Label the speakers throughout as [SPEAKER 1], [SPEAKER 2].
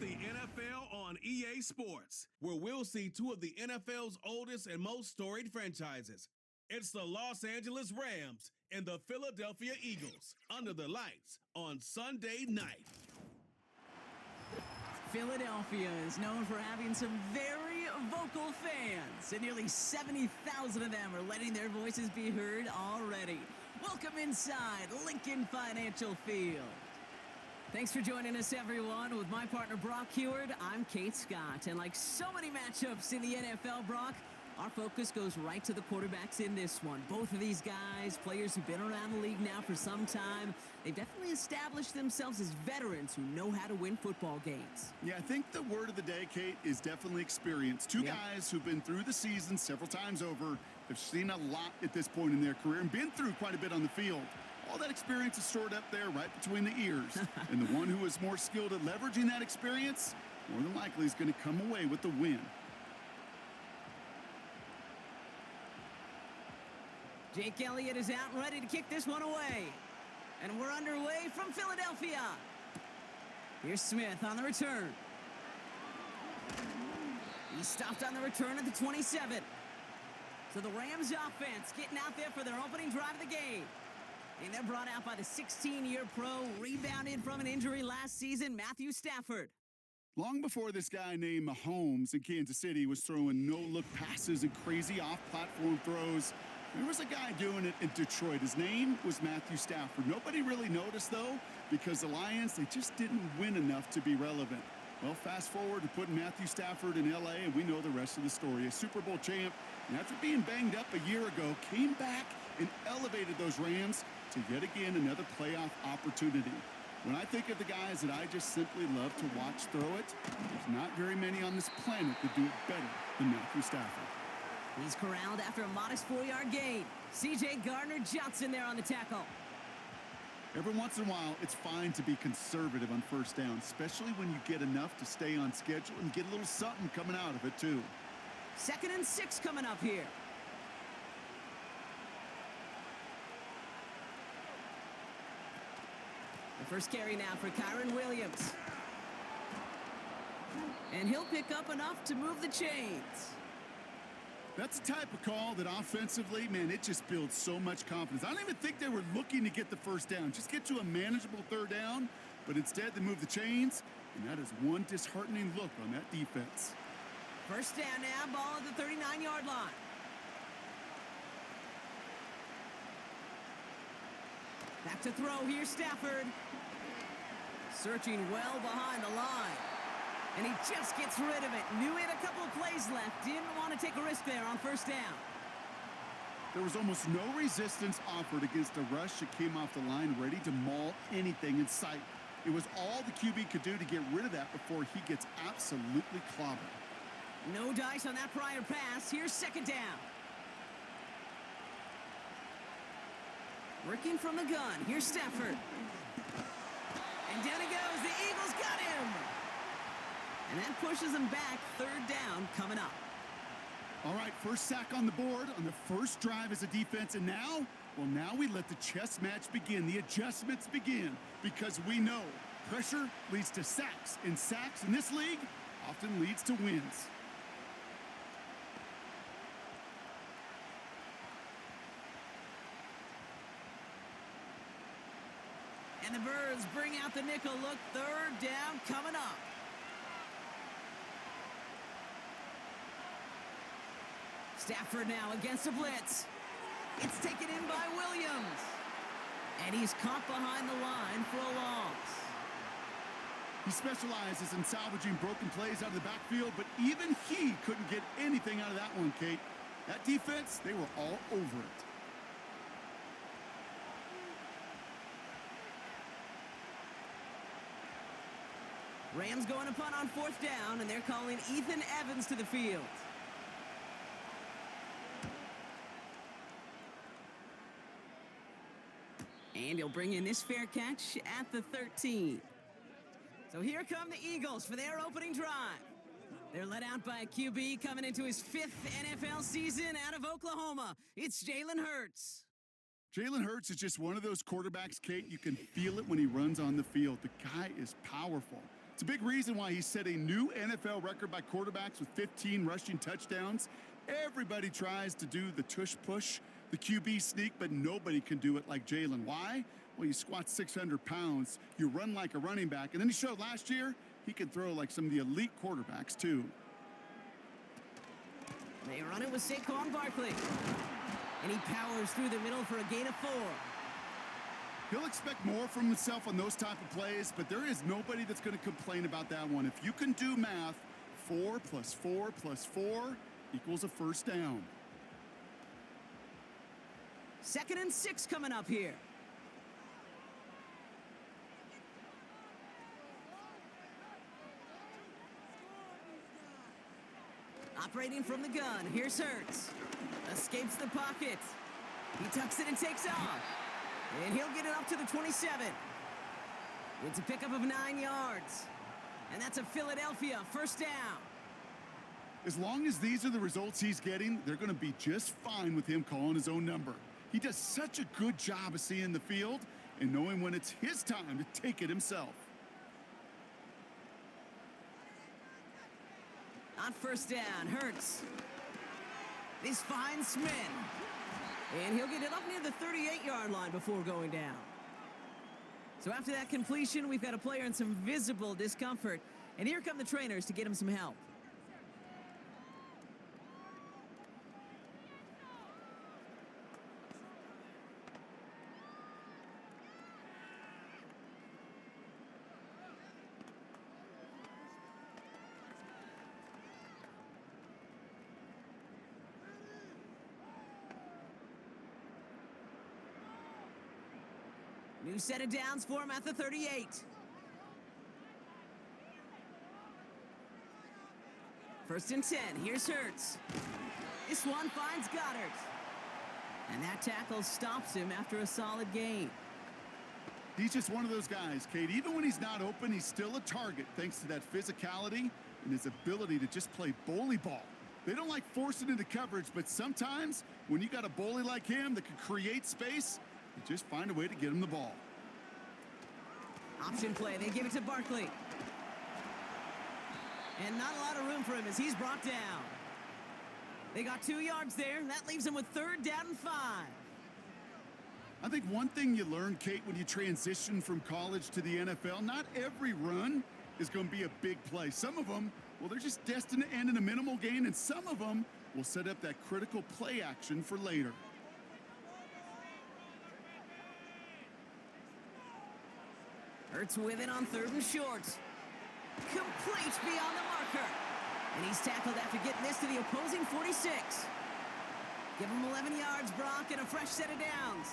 [SPEAKER 1] the NFL on EA Sports, where we'll see two of the NFL's oldest and most storied franchises. It's the Los Angeles Rams and the Philadelphia Eagles under the lights on Sunday night.
[SPEAKER 2] Philadelphia is known for having some very vocal fans, and nearly 70,000 of them are letting their voices be heard already. Welcome inside Lincoln Financial Field. Thanks for joining us, everyone. With my partner, Brock Heward, I'm Kate Scott. And like so many matchups in the NFL, Brock, our focus goes right to the quarterbacks in this one. Both of these guys, players who've been around the league now for some time, they've definitely established themselves as veterans who know how to win football games.
[SPEAKER 3] Yeah, I think the word of the day, Kate, is definitely experience. Two guys who've been through the season several times over, have seen a lot at this point in their career and been through quite a bit on the field. All that experience is stored up there right between the ears. And the one who is more skilled at leveraging that experience, more than likely is going to come away with the win.
[SPEAKER 2] Jake Elliott is out and ready to kick this one away. And we're underway from Philadelphia. Here's Smith on the return. He's stopped on the return at the 27. So the Rams offense getting out there for their opening drive of the game. And they're brought out by the 16-year pro, rebounded from an injury last season, Matthew Stafford.
[SPEAKER 3] Long before this guy named Mahomes in Kansas City was throwing no-look passes and crazy off-platform throws, there was a guy doing it in Detroit. His name was Matthew Stafford. Nobody really noticed, though, because the Lions, they just didn't win enough to be relevant. Well, fast forward to putting Matthew Stafford in L.A., and we know the rest of the story. A Super Bowl champ, and after being banged up a year ago, came back and elevated those Rams to yet again another playoff opportunity. When I think of the guys that I just simply love to watch throw it, there's not very many on this planet that do it better than Matthew Stafford.
[SPEAKER 2] He's corralled after a modest 4-yard gain. C.J. Gardner-Johnson there on the tackle.
[SPEAKER 3] Every once in a while, it's fine to be conservative on first down, especially when you get enough to stay on schedule and get a little something coming out of it, too.
[SPEAKER 2] 2nd and 6 coming up here. The first carry now for Kyren Williams. And he'll pick up enough to move the chains.
[SPEAKER 3] That's the type of call that offensively, man, it just builds so much confidence. I don't even think they were looking to get the first down, just get to a manageable 3rd down, but instead they move the chains, and that is one disheartening look on that defense.
[SPEAKER 2] First down now, ball at the 39-yard line. Back to throw, here's Stafford. Searching well behind the line. And he just gets rid of it. Knew he had a couple of plays left. Didn't want to take a risk there on first down.
[SPEAKER 3] There was almost no resistance offered against a rush that came off the line ready to maul anything in sight. It was all the QB could do to get rid of that before he gets absolutely clobbered.
[SPEAKER 2] No dice on that prior pass. Here's 2nd down. Working from the gun. Here's Stafford. And down he goes. The Eagles got him. And that pushes him back. 3rd down coming up.
[SPEAKER 3] All right, first sack on the board on the first drive as a defense. And now, well, now we let the chess match begin. The adjustments begin because we know pressure leads to sacks. And sacks in this league often leads to wins.
[SPEAKER 2] And the Birds bring out the nickel look. 3rd down coming up. Stafford now against a blitz. It's taken in by Williams. And he's caught behind the line for a loss.
[SPEAKER 3] He specializes in salvaging broken plays out of the backfield, but even he couldn't get anything out of that one, Kate. That defense, they were all over it.
[SPEAKER 2] Rams going to punt on 4th down, and they're calling Ethan Evans to the field. And he'll bring in this fair catch at the 13. So here come the Eagles for their opening drive. They're led out by a QB coming into his 5th NFL season out of Oklahoma. It's Jalen Hurts.
[SPEAKER 3] Jalen Hurts is just one of those quarterbacks, Kate, you can feel it when he runs on the field. The guy is powerful. It's a big reason why he set a new NFL record by quarterbacks with 15 rushing touchdowns. Everybody tries to do the tush push, the QB sneak, but nobody can do it like Jalen. Why? Well, you squat 600 pounds, you run like a running back, and then he showed last year he can throw like some of the elite quarterbacks too.
[SPEAKER 2] They run it with Saquon Barkley. And he powers through the middle for a gain of 4.
[SPEAKER 3] He'll expect more from himself on those type of plays, but there is nobody that's going to complain about that one. If you can do math, 4 plus 4 plus 4 equals a first down.
[SPEAKER 2] 2nd and 6 coming up here. Operating from the gun, here's Hurts. Escapes the pocket. He tucks it and takes off. And he'll get it up to the 27. It's a pickup of 9 yards. And that's a Philadelphia first down.
[SPEAKER 3] As long as these are the results he's getting, they're going to be just fine with him calling his own number. He does such a good job of seeing the field and knowing when it's his time to take it himself.
[SPEAKER 2] On first down, Hurts. This finds Smith. And he'll get it up near the 38-yard line before going down. So after that completion, we've got a player in some visible discomfort. And here come the trainers to get him some help. New set of downs for him at the 38. First and 10, here's Hurts. This one finds Goddard. And that tackle stops him after a solid gain.
[SPEAKER 3] He's just one of those guys, Kate. Even when he's not open, he's still a target thanks to that physicality and his ability to just play bully ball. They don't like forcing into coverage, but sometimes when you got a bully like him that can create space, you just find a way to get him the ball.
[SPEAKER 2] Option play, they give it to Barkley. And not a lot of room for him as he's brought down. They got 2 yards there. That leaves them with 3rd down and 5.
[SPEAKER 3] I think one thing you learn, Kate, when you transition from college to the NFL, not every run is going to be a big play. Some of them, well, they're just destined to end in a minimal gain, and some of them will set up that critical play action for later.
[SPEAKER 2] Hurts with it on 3rd and short. Complete beyond the marker. And he's tackled after getting this to the opposing 46. Give him 11 yards, Brock, and a fresh set of downs.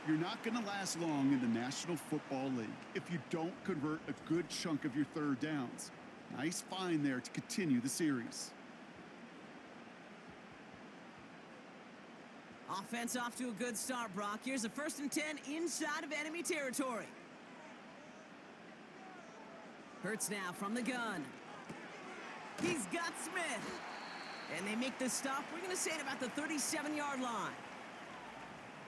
[SPEAKER 3] You're not going to last long in the National Football League if you don't convert a good chunk of your 3rd downs. Nice find there to continue the series.
[SPEAKER 2] Offense off to a good start, Brock. Here's a 1st and 10 inside of enemy territory. Hurts now from the gun. He's got Smith. And they make this stop, we're going to say, at about the 37-yard line.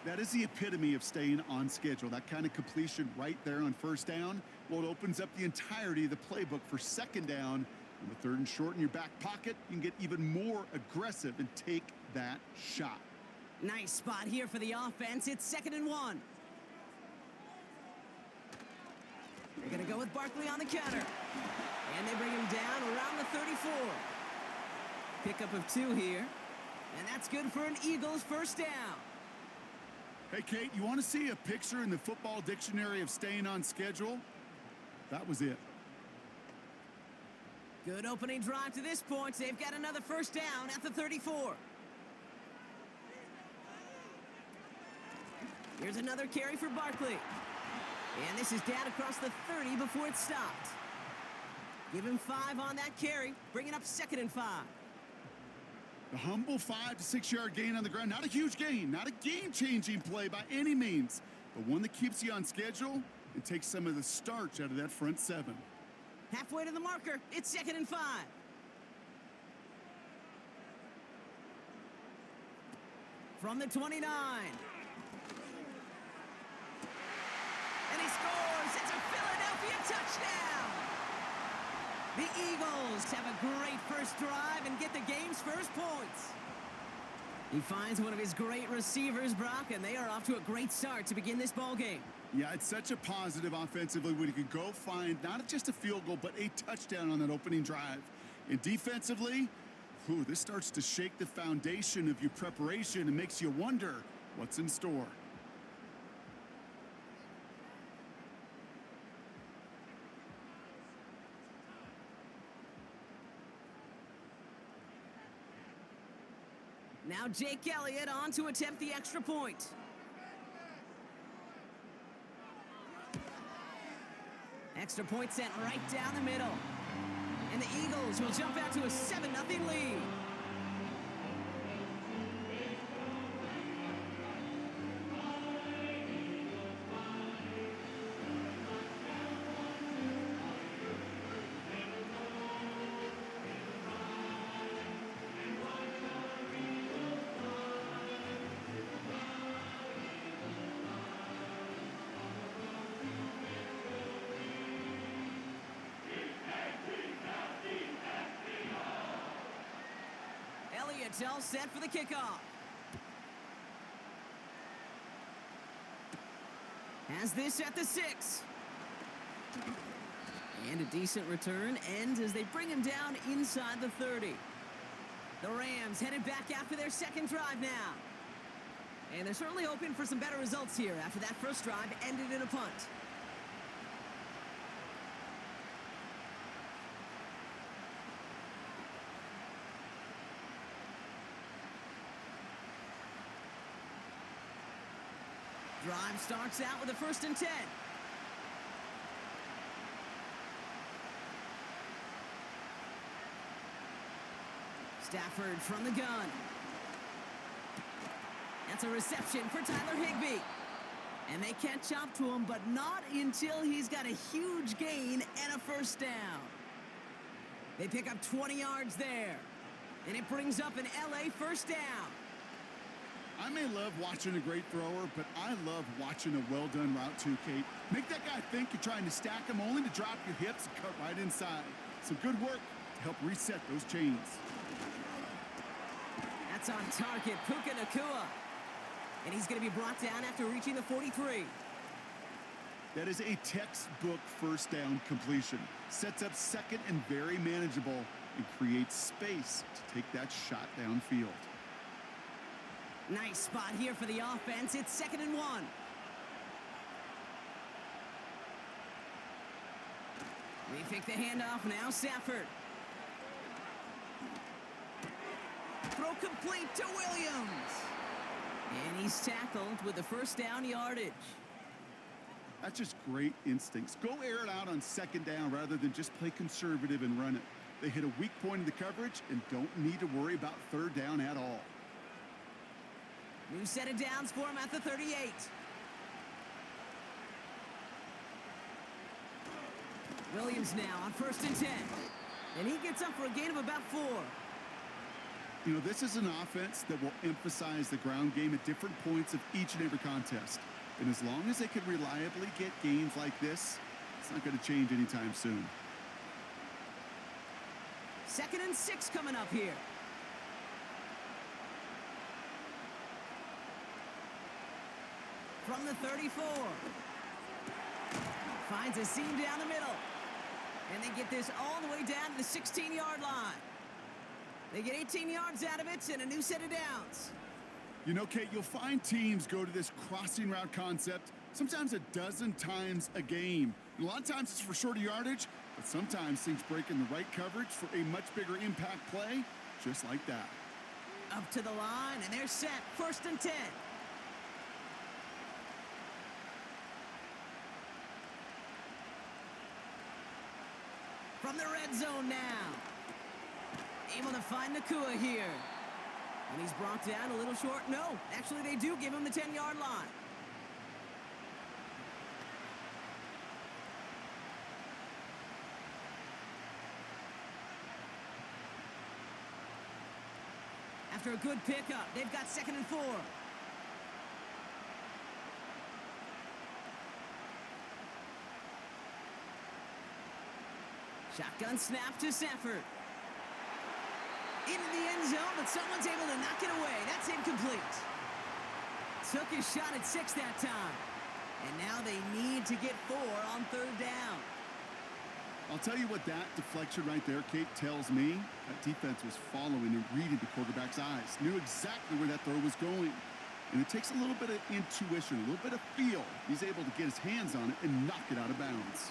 [SPEAKER 3] That is the epitome of staying on schedule. That kind of completion right there on 1st down. Well, it opens up the entirety of the playbook for 2nd down. And with 3rd and short in your back pocket, you can get even more aggressive and take that shot.
[SPEAKER 2] Nice spot here for the offense. It's 2nd and 1. They're going to go with Barkley on the counter. And they bring him down around the 34. Pickup of 2 here. And that's good for an Eagles first down.
[SPEAKER 3] Hey, Kate, you want to see a picture in the football dictionary of staying on schedule? That was it.
[SPEAKER 2] Good opening drive to this point. They've got another first down at the 34. Here's another carry for Barkley. And this is down across the 30 before it stopped. Give him 5 on that carry. Bring it up 2nd and 5.
[SPEAKER 3] A humble 5 to 6 yard gain on the ground. Not a huge gain, not a game-changing play by any means, but one that keeps you on schedule and takes some of the starch out of that front 7.
[SPEAKER 2] Halfway to the marker. It's 2nd and 5. From the 29. And he scores. It's a Philadelphia touchdown. The Eagles have a great first drive and get the game's first points. He finds one of his great receivers, Brock, and they are off to a great start to begin this ball game.
[SPEAKER 3] Yeah, it's such a positive offensively when you can go find not just a field goal, but a touchdown on that opening drive. And defensively, this starts to shake the foundation of your preparation and makes you wonder what's in store.
[SPEAKER 2] Now Jake Elliott on to attempt the extra point. Extra point sent right down the middle. And the Eagles will jump out to a 7-0 lead. Elliott's all set for the kickoff. Has this at the 6. And a decent return ends as they bring him down inside the 30. The Rams headed back after their second drive now. And they're certainly hoping for some better results here after that first drive ended in a punt. Drive starts out with a 1st and 10. Stafford from the gun. That's a reception for Tyler Higbee. And they catch up to him, but not until he's got a huge gain and a first down. They pick up 20 yards there. And it brings up an LA first down.
[SPEAKER 3] I may love watching a great thrower, but I love watching a well-done route too, Kate. Make that guy think you're trying to stack him only to drop your hips and cut right inside. Some good work to help reset those chains.
[SPEAKER 2] That's on target, Puka Nacua. And he's going to be brought down after reaching the 43.
[SPEAKER 3] That is a textbook first down completion. Sets up second and very manageable and creates space to take that shot downfield.
[SPEAKER 2] Nice spot here for the offense. It's 2nd and 1. We pick the handoff now, Stafford. Throw complete to Williams. And he's tackled with the first down yardage.
[SPEAKER 3] That's just great instincts. Go air it out on 2nd down rather than just play conservative and run it. They hit a weak point in the coverage and don't need to worry about 3rd down at all.
[SPEAKER 2] New set of downs for him at the 38. Williams now on 1st and 10. And he gets up for a gain of about 4.
[SPEAKER 3] You know, this is an offense that will emphasize the ground game at different points of each and every contest. And as long as they can reliably get gains like this, it's not going to change anytime soon.
[SPEAKER 2] 2nd and 6 coming up here. From the 34. Finds a seam down the middle. And they get this all the way down to the 16-yard line. They get 18 yards out of it and a new set of downs.
[SPEAKER 3] You know, Kate, you'll find teams go to this crossing route concept sometimes a dozen times a game. And a lot of times it's for shorter yardage, but sometimes things break in the right coverage for a much bigger impact play, just like that.
[SPEAKER 2] Up to the line, and they're set. 1st and 10. From the red zone now. Able to find Nacua here. And he's brought down a little short. No, actually they do give him the 10-yard line. After a good pickup, they've got 2nd and 4. Shotgun snap to Stafford. Into the end zone, but someone's able to knock it away. That's incomplete. Took his shot at 6 that time. And now they need to get 4 on 3rd down.
[SPEAKER 3] I'll tell you what that deflection right there, Kate, tells me. That defense was following and reading the quarterback's eyes. Knew exactly where that throw was going. And it takes a little bit of intuition, a little bit of feel. He's able to get his hands on it and knock it out of bounds.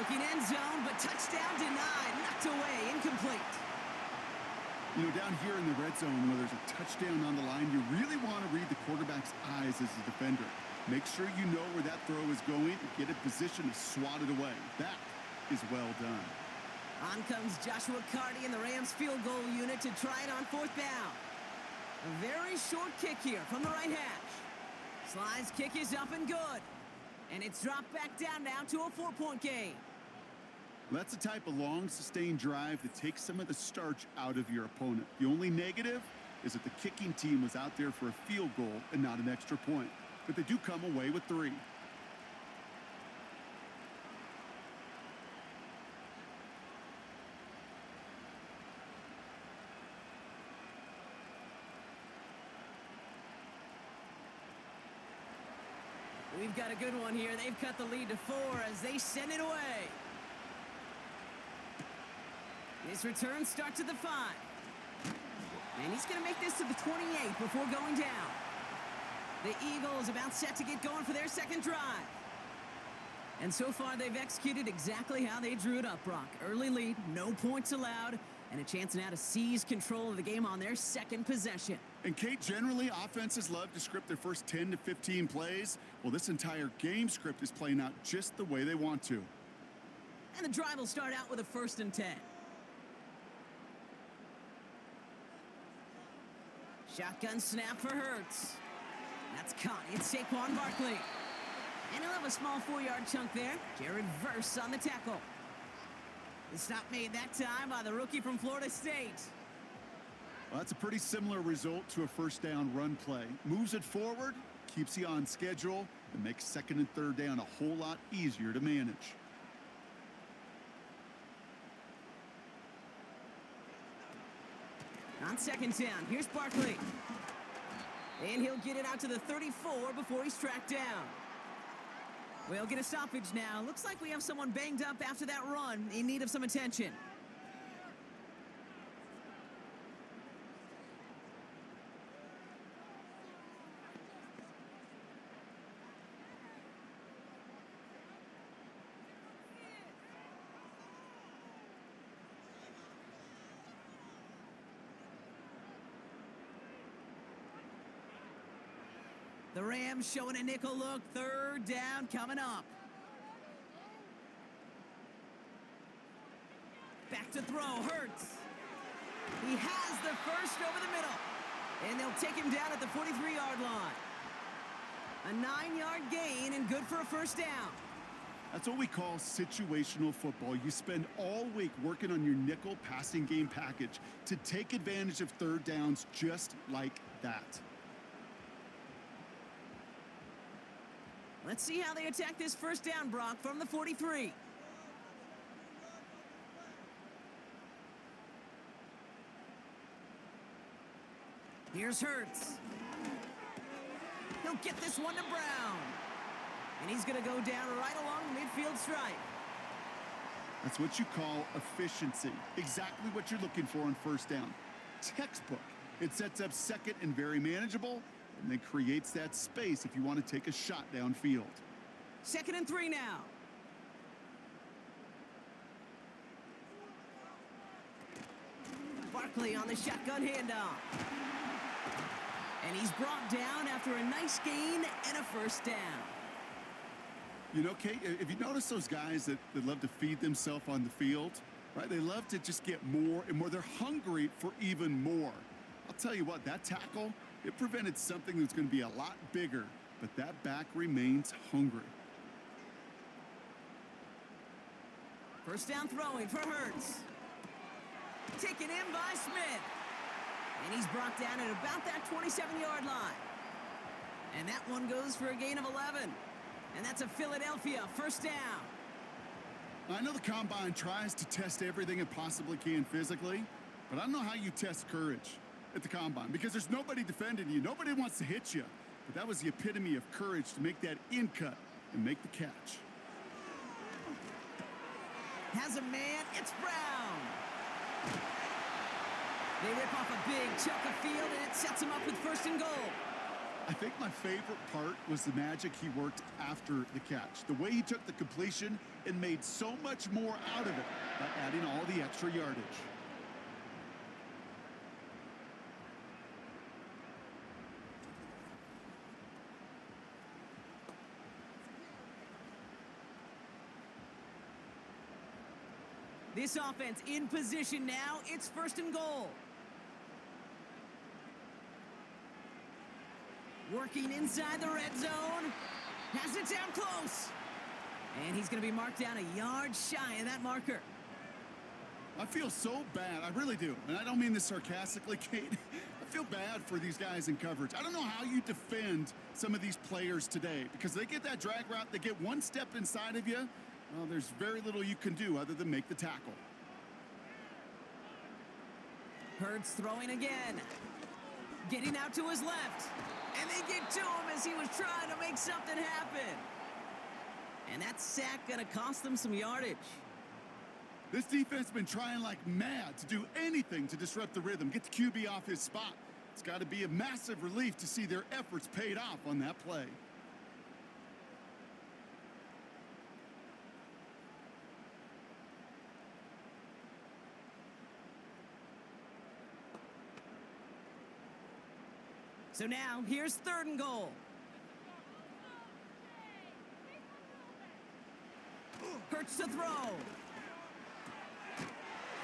[SPEAKER 2] Looking end zone, but touchdown denied. Knocked away, incomplete.
[SPEAKER 3] You know, down here in the red zone where there's a touchdown on the line, you really want to read the quarterback's eyes as a defender. Make sure you know where that throw is going and get in position to swat it away. That is well done.
[SPEAKER 2] On comes Joshua Carty in the Rams field goal unit to try it on 4th down. A very short kick here from the right hash. Sly's kick is up and good. And it's dropped back down now to a 4-point game.
[SPEAKER 3] That's the type of long, sustained drive that takes some of the starch out of your opponent. The only negative is that the kicking team was out there for a field goal and not an extra point. But they do come away with 3.
[SPEAKER 2] We've got a good one here. They've cut the lead to 4 as they send it away. This return starts at the 5. And he's going to make this to the 28 before going down. The Eagles about set to get going for their 2nd drive. And so far, they've executed exactly how they drew it up, Brock. Early lead, no points allowed, and a chance now to seize control of the game on their 2nd possession.
[SPEAKER 3] And Kate, generally, offenses love to script their first 10 to 15 plays. Well, this entire game script is playing out just the way they want to.
[SPEAKER 2] And the drive will start out with a 1st and 10. Shotgun snap for Hurts. That's caught. It's Saquon Barkley. And he'll have a small 4-yard chunk there. Jared Verse on the tackle. The stop made that time by the rookie from Florida State.
[SPEAKER 3] Well, that's a pretty similar result to a 1st down run play. Moves it forward, keeps you on schedule, and makes 2nd and 3rd down a whole lot easier to manage.
[SPEAKER 2] On 2nd down, here's Barkley. And he'll get it out to the 34 before he's tracked down. We'll get a stoppage now. Looks like we have someone banged up after that run in need of some attention. The Rams showing a nickel look. 3rd down coming up. Back to throw. Hurts. He has the first over the middle. And they'll take him down at the 43-yard line. A 9-yard gain and good for a 1st down.
[SPEAKER 3] That's what we call situational football. You spend all week working on your nickel passing game package to take advantage of 3rd downs just like that.
[SPEAKER 2] Let's see how they attack this 1st down, Brock, from the 43. Here's Hurts. He'll get this one to Brown. And he's going to go down right along the midfield stripe.
[SPEAKER 3] That's what you call efficiency. Exactly what you're looking for on 1st down. Textbook. It sets up 2nd and very manageable, and then creates that space if you want to take a shot downfield.
[SPEAKER 2] 2nd and 3 now. Barkley on the shotgun handoff. And he's brought down after a nice gain and a 1st down.
[SPEAKER 3] You know, Kate, if you notice those guys that love to feed themselves on the field, right? They love to just get more and more. They're hungry for even more. I'll tell you what, that tackle, it prevented something that's going to be a lot bigger, but that back remains hungry.
[SPEAKER 2] 1st down throwing for Hurts. Taken in by Smith. And he's brought down at about that 27-yard line. And that one goes for a gain of 11. And that's a Philadelphia 1st down.
[SPEAKER 3] I know the Combine tries to test everything it possibly can physically, but I don't know how you test courage at the Combine because there's nobody defending you. Nobody wants to hit you. But that was the epitome of courage to make that in cut and make the catch.
[SPEAKER 2] Has a man, it's Brown. They rip off a big chunk of field, and it sets him up with 1st and goal.
[SPEAKER 3] I think my favorite part was the magic he worked after the catch. The way he took the completion and made so much more out of it by adding all the extra yardage.
[SPEAKER 2] This offense in position now. It's 1st and goal. Working inside the red zone. Has it down close. And he's going to be marked down a yard shy of that marker.
[SPEAKER 3] I feel so bad. I really do. And I don't mean this sarcastically, Kate. I feel bad for these guys in coverage. I don't know how you defend some of these players today because they get that drag route. They get one step inside of you. Well, there's very little you can do other than make the tackle.
[SPEAKER 2] Hurts throwing again. Getting out to his left. And they get to him as he was trying to make something happen. And that sack going to cost them some yardage.
[SPEAKER 3] This defense has been trying like mad to do anything to disrupt the rhythm, get the QB off his spot. It's got to be a massive relief to see their efforts paid off on that play.
[SPEAKER 2] So now, here's 3rd and goal. Hurts to throw.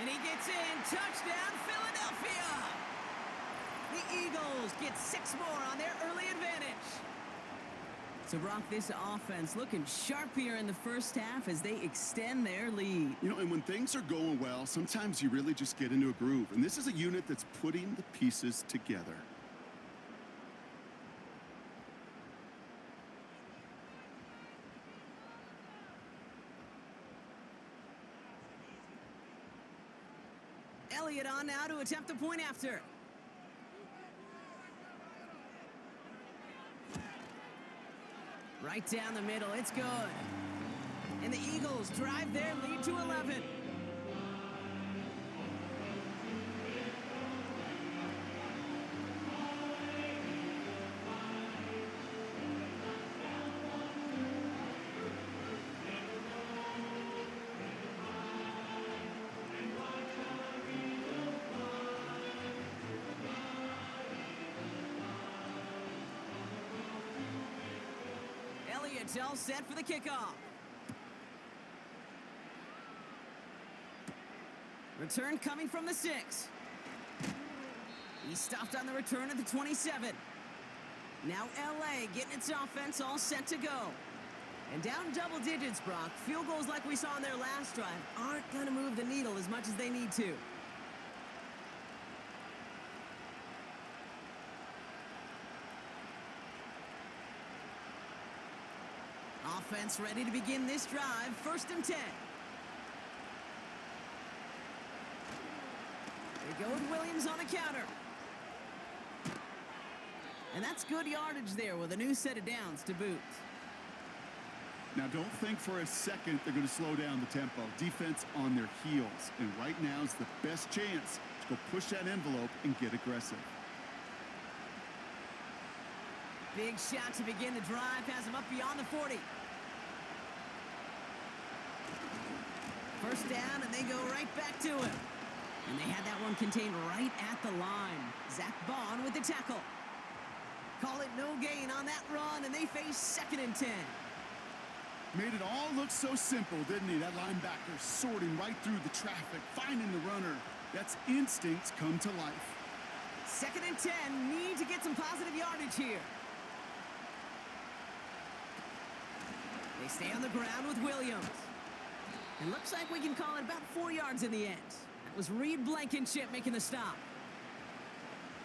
[SPEAKER 2] And he gets in. Touchdown, Philadelphia! The Eagles get 6 more on their early advantage. So, Brock, this offense looking sharp here in the first half as they extend their lead.
[SPEAKER 3] You know, and when things are going well, sometimes you really just get into a groove. And this is a unit that's putting the pieces together.
[SPEAKER 2] Elliott on now to attempt the point after. Right down the middle, it's good. And the Eagles drive their lead to 11. Elliott's all set for the kickoff. Return coming from the 6. He stopped on the return at the 27. Now LA getting its offense all set to go. And down double digits, Brock. Field goals like we saw in their last drive aren't going to move the needle as much as they need to. Offense ready to begin this drive. 1st and 10. They go with Williams on the counter. And that's good yardage there with a new set of downs to boot.
[SPEAKER 3] Now, don't think for a second they're going to slow down the tempo. Defense on their heels. And right now is the best chance to go push that envelope and get aggressive.
[SPEAKER 2] Big shot to begin the drive. Has him up beyond the 40. 1st down, and they go right back to him. And they had that one contained right at the line. Zach Bond with the tackle. Call it no gain on that run, and they face 2nd and 10.
[SPEAKER 3] Made it all look so simple, didn't he? That linebacker sorting right through the traffic, finding the runner. That's instincts come to life.
[SPEAKER 2] 2nd and 10, need to get some positive yardage here. They stay on the ground with Williams. It looks like we can call it about 4 yards in the end. That was Reed Blankenship making the stop.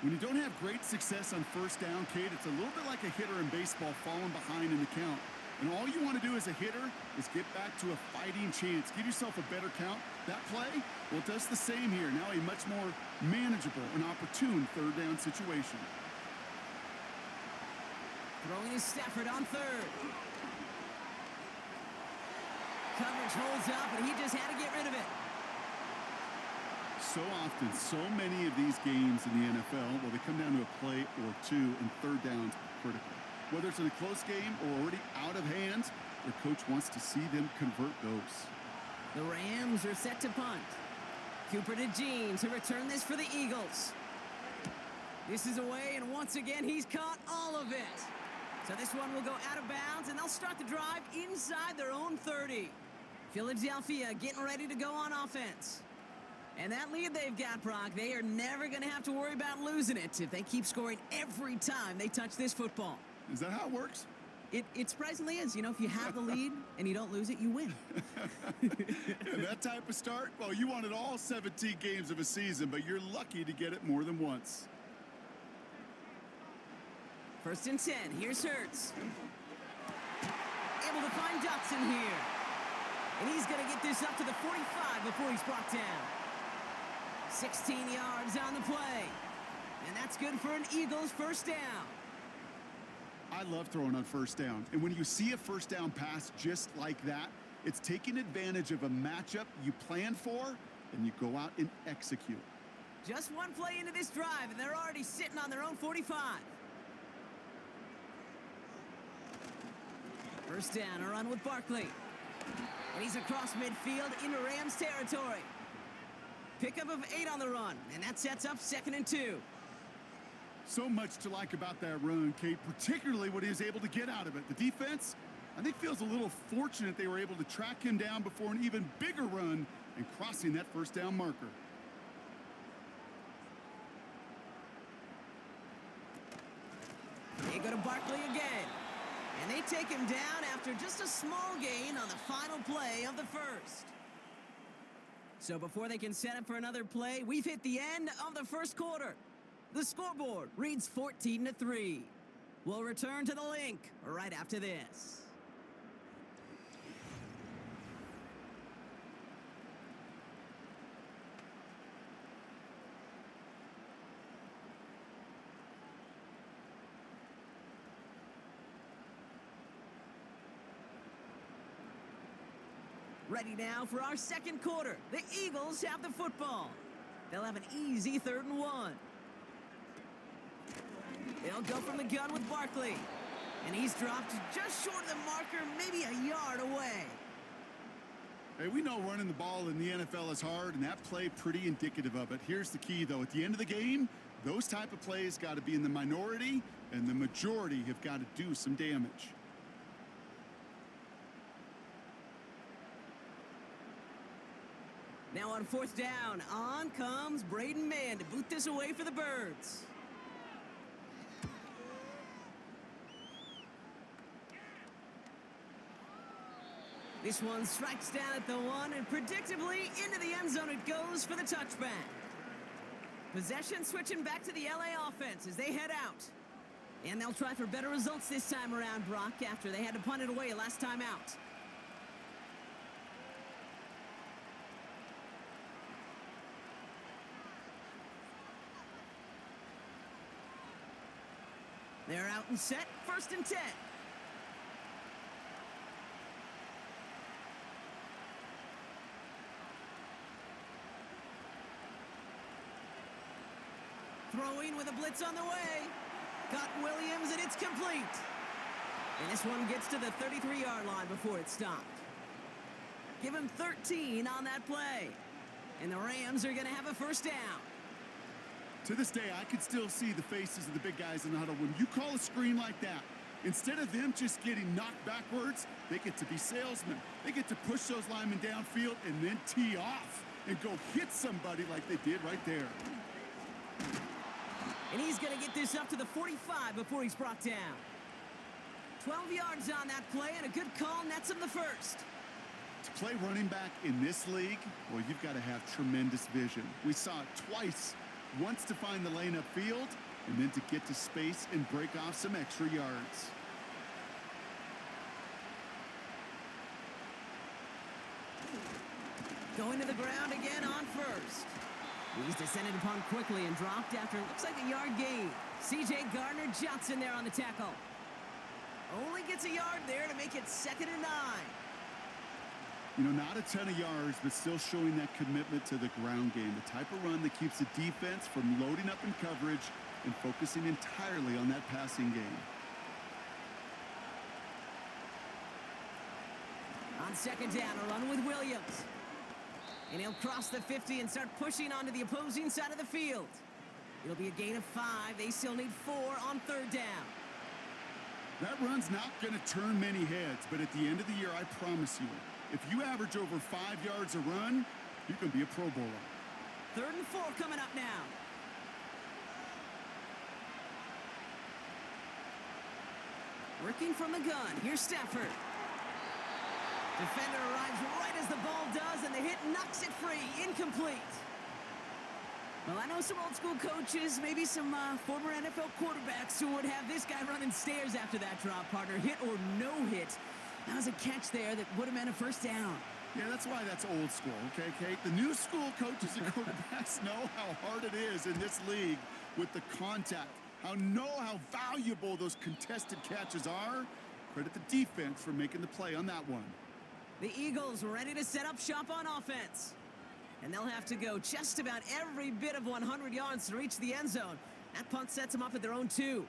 [SPEAKER 3] When you don't have great success on 1st down, Kate, it's a little bit like a hitter in baseball falling behind in the count. And all you want to do as a hitter is get back to a fighting chance. Give yourself a better count. That play, well, it does the same here. Now a much more manageable and opportune third down situation.
[SPEAKER 2] Throwing is Stafford on third. Coverage holds up, and he just had to get rid of it.
[SPEAKER 3] So often, so many of these games in the NFL, well, they come down to a play or two, and third downs are critical. Whether it's in a close game or already out of hand, their coach wants to see them convert those.
[SPEAKER 2] The Rams are set to punt. Cooper to Jean to return this for the Eagles. This is away, and once again, he's caught all of it. So this one will go out of bounds, and they'll start the drive inside their own 30. Philadelphia getting ready to go on offense. And that lead they've got, Brock, they are never going to have to worry about losing it if they keep scoring every time they touch this football.
[SPEAKER 3] Is that how it works?
[SPEAKER 2] It surprisingly is. You know, if you have the lead and you don't lose it, you win.
[SPEAKER 3] And that type of start, well, you wanted all 17 games of a season, but you're lucky to get it more than once.
[SPEAKER 2] 1st and 10. Here's Hurts. Able to find Dotson here. And he's going to get this up to the 45 before he's brought down. 16 yards on the play. And that's good for an Eagles first down.
[SPEAKER 3] I love throwing on first down. And when you see a first down pass just like that, it's taking advantage of a matchup you planned for, and you go out and execute.
[SPEAKER 2] Just one play into this drive, and they're already sitting on their own 45. First down, a run with Barkley. And he's across midfield into Rams territory. Pickup of 8 on the run, and that sets up 2nd and 2.
[SPEAKER 3] So much to like about that run, Kate, particularly what he was able to get out of it. The defense, I think, feels a little fortunate they were able to track him down before an even bigger run and crossing that first down marker.
[SPEAKER 2] They go to Barkley again. And they take him down after just a small gain on the final play of the first. So before they can set up for another play, we've hit the end of the first quarter. The scoreboard reads 14-3. We'll return to the link right after this. Ready now for our second quarter. The Eagles have the football. They'll have an easy 3rd and 1. They'll go from the gun with Barkley. And he's dropped just short of the marker, maybe a yard away.
[SPEAKER 3] Hey, we know running the ball in the NFL is hard, and that play pretty indicative of it. Here's the key, though. At the end of the game, those type of plays got to be in the minority, and the majority have got to do some damage.
[SPEAKER 2] Now on 4th down, on comes Braden Mann to boot this away for the Birds. This one strikes down at the 1, and predictably into the end zone it goes for the touchback. Possession switching back to the LA offense as they head out. And they'll try for better results this time around, Brock, after they had to punt it away last time out. They're out and set, 1st and 10. Throwing with a blitz on the way. Got Williams, and it's complete. And this one gets to the 33-yard line before it's stopped. Give him 13 on that play. And the Rams are going to have a first down.
[SPEAKER 3] To this day, I can still see the faces of the big guys in the huddle. When you call a screen like that, instead of them just getting knocked backwards, they get to be salesmen. They get to push those linemen downfield and then tee off and go hit somebody like they did right there.
[SPEAKER 2] And he's going to get this up to the 45 before he's brought down. 12 yards on that play, and a good call nets him the first.
[SPEAKER 3] To play running back in this league, well, you've got to have tremendous vision. We saw it twice. Once to find the lane upfield, and then to get to space and break off some extra yards.
[SPEAKER 2] Going to the ground again on first. He's descended upon quickly and dropped after looks like a yard gain. C.J. Gardner-Johnson there on the tackle. Only gets a yard there to make it 2nd and 9.
[SPEAKER 3] You know, not a ton of yards, but still showing that commitment to the ground game. The type of run that keeps the defense from loading up in coverage and focusing entirely on that passing game.
[SPEAKER 2] On 2nd down, a run with Williams. And he'll cross the 50 and start pushing onto the opposing side of the field. It'll be a gain of 5. They still need 4 on 3rd down.
[SPEAKER 3] That run's not going to turn many heads, but at the end of the year, I promise you, if you average over 5 yards a run, you can be a Pro Bowler.
[SPEAKER 2] 3rd and 4 coming up now. Working from the gun. Here's Stafford. Defender arrives right as the ball does, and the hit knocks it free. Incomplete. Well, I know some old school coaches, maybe some former NFL quarterbacks who would have this guy running stairs after that drop, partner. Hit or no hit. That was a catch there that would have meant a 1st down.
[SPEAKER 3] Yeah, that's why that's old school, okay, Kate? The new school coaches and quarterbacks know how hard it is in this league with the contact. How valuable those contested catches are. Credit the defense for making the play on that one.
[SPEAKER 2] The Eagles ready to set up shop on offense. And they'll have to go just about every bit of 100 yards to reach the end zone. That punt sets them up at their own 2.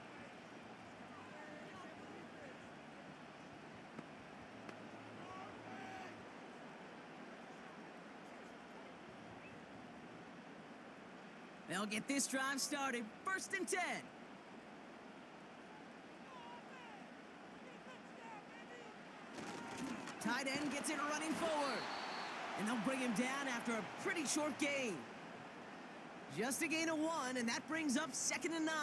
[SPEAKER 2] They'll get this drive started. 1st and 10. Tight end gets it running forward. And they'll bring him down after a pretty short gain. Just a gain of 1, and that brings up 2nd and 9.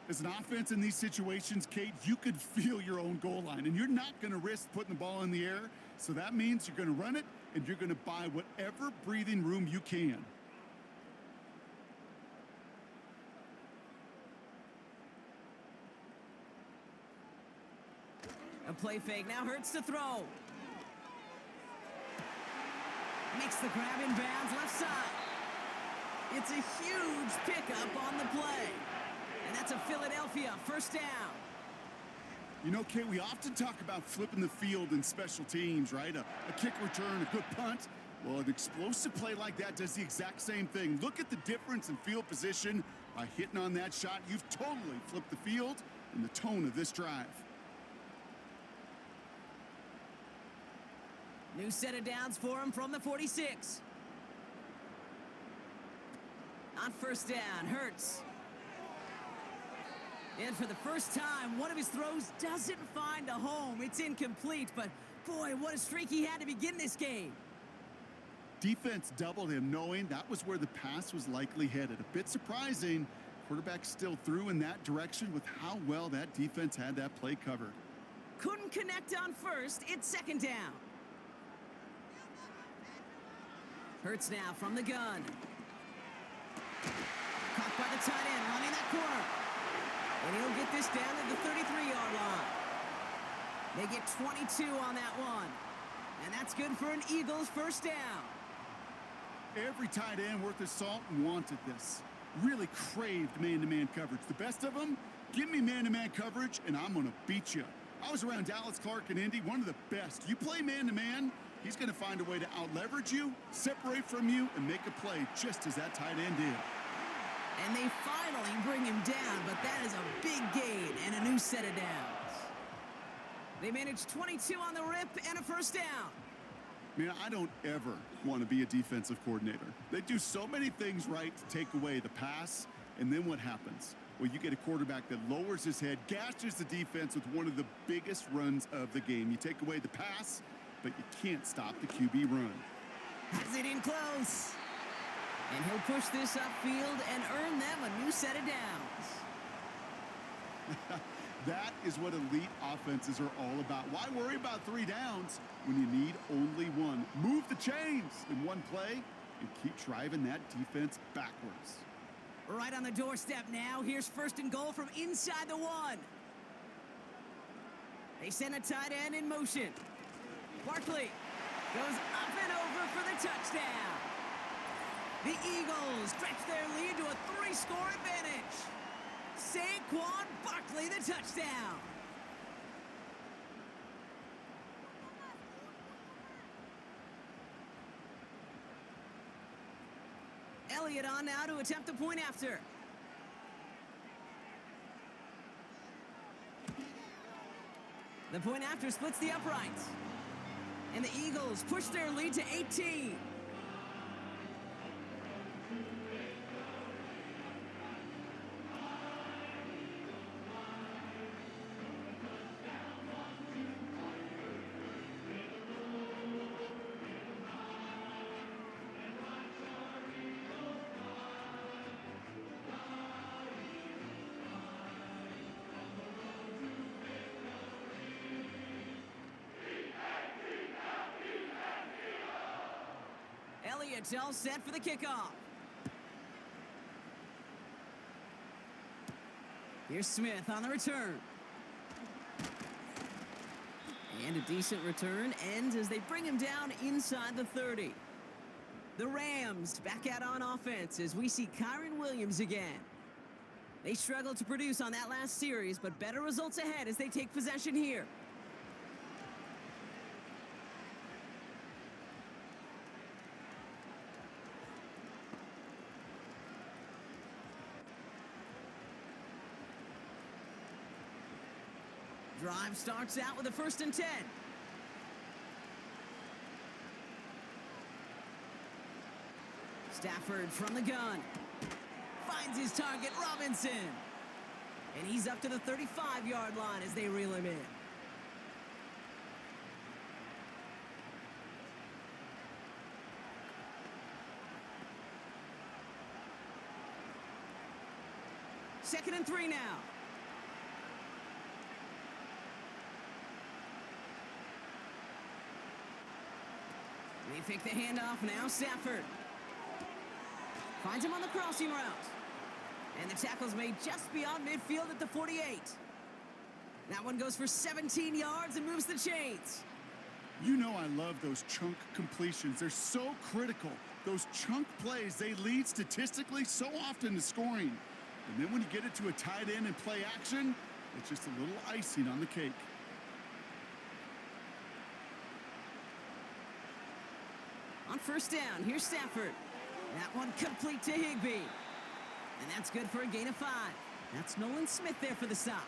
[SPEAKER 3] As an offense in these situations, Kate, you could feel your own goal line, and you're not going to risk putting the ball in the air. So that means you're going to run it, and you're going to buy whatever breathing room you can.
[SPEAKER 2] A play fake now hurts to throw. Makes the grab in bounds left side. It's a huge pickup on the play. And that's a Philadelphia 1st down.
[SPEAKER 3] You know, Kate, we often talk about flipping the field in special teams, right? A kick return, a good punt. Well, an explosive play like that does the exact same thing. Look at the difference in field position. By hitting on that shot, you've totally flipped the field and the tone of this drive.
[SPEAKER 2] New set of downs for him from the 46. On 1st down, Hurts. And for the first time, one of his throws doesn't find a home. It's incomplete, but boy, what a streak he had to begin this game.
[SPEAKER 3] Defense doubled him, knowing that was where the pass was likely headed. A bit surprising. Quarterback still threw in that direction with how well that defense had that play covered.
[SPEAKER 2] Couldn't connect on 1st. It's 2nd down. Hurts now from the gun. Caught by the tight end, running that corner. And he'll get this down to the 33-yard line. They get 22 on that one. And that's good for an Eagles 1st down.
[SPEAKER 3] Every tight end worth his salt wanted this. Really craved man-to-man coverage. The best of them, give me man-to-man coverage, and I'm going to beat you. I was around Dallas Clark and Indy, one of the best. You play man-to-man, he's going to find a way to out-leverage you, separate from you, and make a play just as that tight end did.
[SPEAKER 2] And they finally bring him down, but that is a big gain and a new set of downs. They managed 22 on the rip and a 1st down.
[SPEAKER 3] Man, I don't ever want to be a defensive coordinator. They do so many things right to take away the pass, and then what happens? Well, you get a quarterback that lowers his head, gashes the defense with one of the biggest runs of the game. You take away the pass, but you can't stop the QB run.
[SPEAKER 2] Has it in close. And he'll push this upfield and earn them a new set of downs.
[SPEAKER 3] That is what elite offenses are all about. Why worry about 3 downs when you need only 1? Move the chains in one play and keep driving that defense backwards.
[SPEAKER 2] Right on the doorstep now. Here's 1st and goal from inside the 1. They send a tight end in motion. Barkley goes up and over for the touchdown. The Eagles stretch their lead to a 3-score advantage. Saquon Barkley, the touchdown. Elliott on now to attempt a point after. The point after splits the uprights. And the Eagles push their lead to 18. Elliott's all set for the kickoff. Here's Smith on the return. And a decent return ends as they bring him down inside the 30. The Rams back out on offense as we see Kyren Williams again. They struggled to produce on that last series, but better results ahead as they take possession here. Drive starts out with a 1st and 10. Stafford from the gun. Finds his target, Robinson. And he's up to the 35-yard line as they reel him in. Second and 3 now. They fake the handoff now. Stafford finds him on the crossing route. And the tackle's made just beyond midfield at the 48. That one goes for 17 yards and moves the chains.
[SPEAKER 3] You know I love those chunk completions. They're so critical. Those chunk plays, they lead statistically so often to scoring. And then when you get it to a tight end and play action, it's just a little icing on the cake.
[SPEAKER 2] On 1st down, here's Stafford. That one complete to Higbee. And that's good for a gain of 5. That's Nolan Smith there for the stop.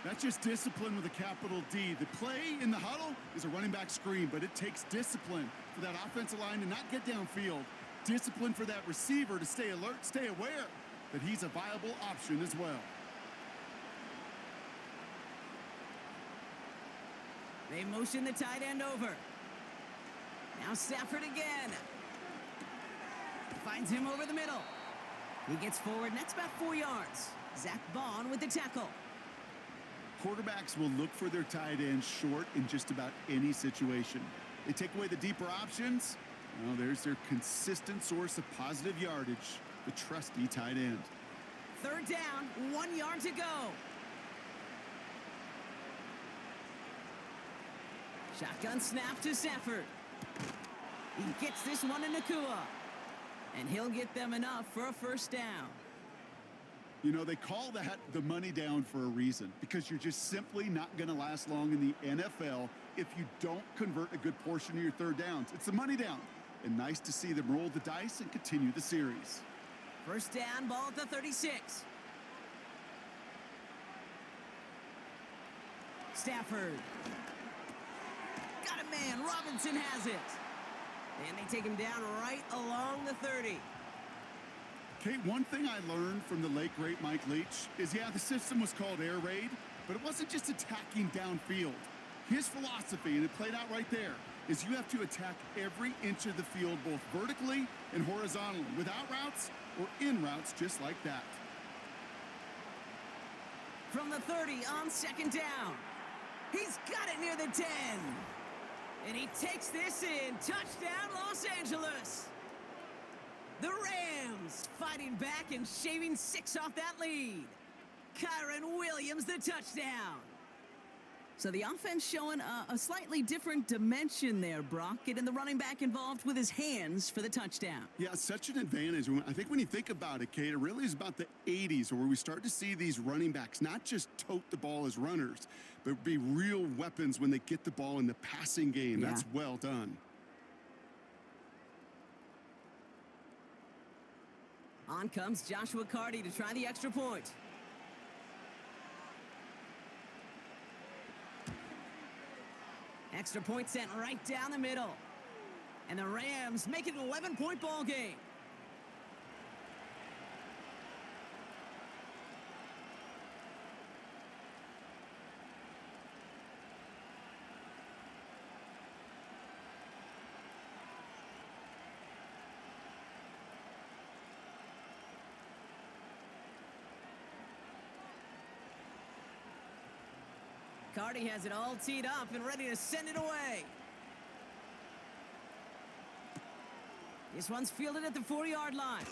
[SPEAKER 3] That's just discipline with a capital D. The play in the huddle is a running back screen, but it takes discipline for that offensive line to not get downfield. Discipline for that receiver to stay alert, stay aware that he's a viable option as well.
[SPEAKER 2] They motion the tight end over. Now Stafford again. Finds him over the middle. He gets forward, and that's about 4 yards. Zach Bond with the tackle.
[SPEAKER 3] Quarterbacks will look for their tight ends short in just about any situation. They take away the deeper options. Well, there's their consistent source of positive yardage, the trusty tight end.
[SPEAKER 2] 3rd down, 1 yard to go. Shotgun snap to Stafford. He gets this one in Nakua. And he'll get them enough for a 1st down.
[SPEAKER 3] You know, they call that the money down for a reason, because you're just simply not going to last long in the NFL if you don't convert a good portion of your 3rd downs. It's the money down. And nice to see them roll the dice and continue the series.
[SPEAKER 2] 1st down, ball at the 36. Stafford. Got a man. Robinson has it. And they take him down right along the 30.
[SPEAKER 3] Kate, one thing I learned from the late, great Mike Leach is, yeah, the system was called air raid, but it wasn't just attacking downfield. His philosophy, and it played out right there, is you have to attack every inch of the field, both vertically and horizontally, without routes or in routes just like that.
[SPEAKER 2] From the 30 on 2nd down. He's got it near the 10. And he takes this in. Touchdown, Los Angeles. The Rams fighting back and shaving 6 off that lead. Kyren Williams, the touchdown. So the offense showing a slightly different dimension there, Brock, getting the running back involved with his hands for the touchdown.
[SPEAKER 3] Yeah, such an advantage. I think when you think about it, Kate, it really is about the 80s where we start to see these running backs not just tote the ball as runners, but be real weapons when they get the ball in the passing game.
[SPEAKER 2] Yeah.
[SPEAKER 3] That's well done.
[SPEAKER 2] On comes Joshua Carty to try the extra point. Extra point sent right down the middle. And the Rams make it an 11-point ball game. Carty has it all teed up and ready to send it away. This one's fielded at the 40-yard line.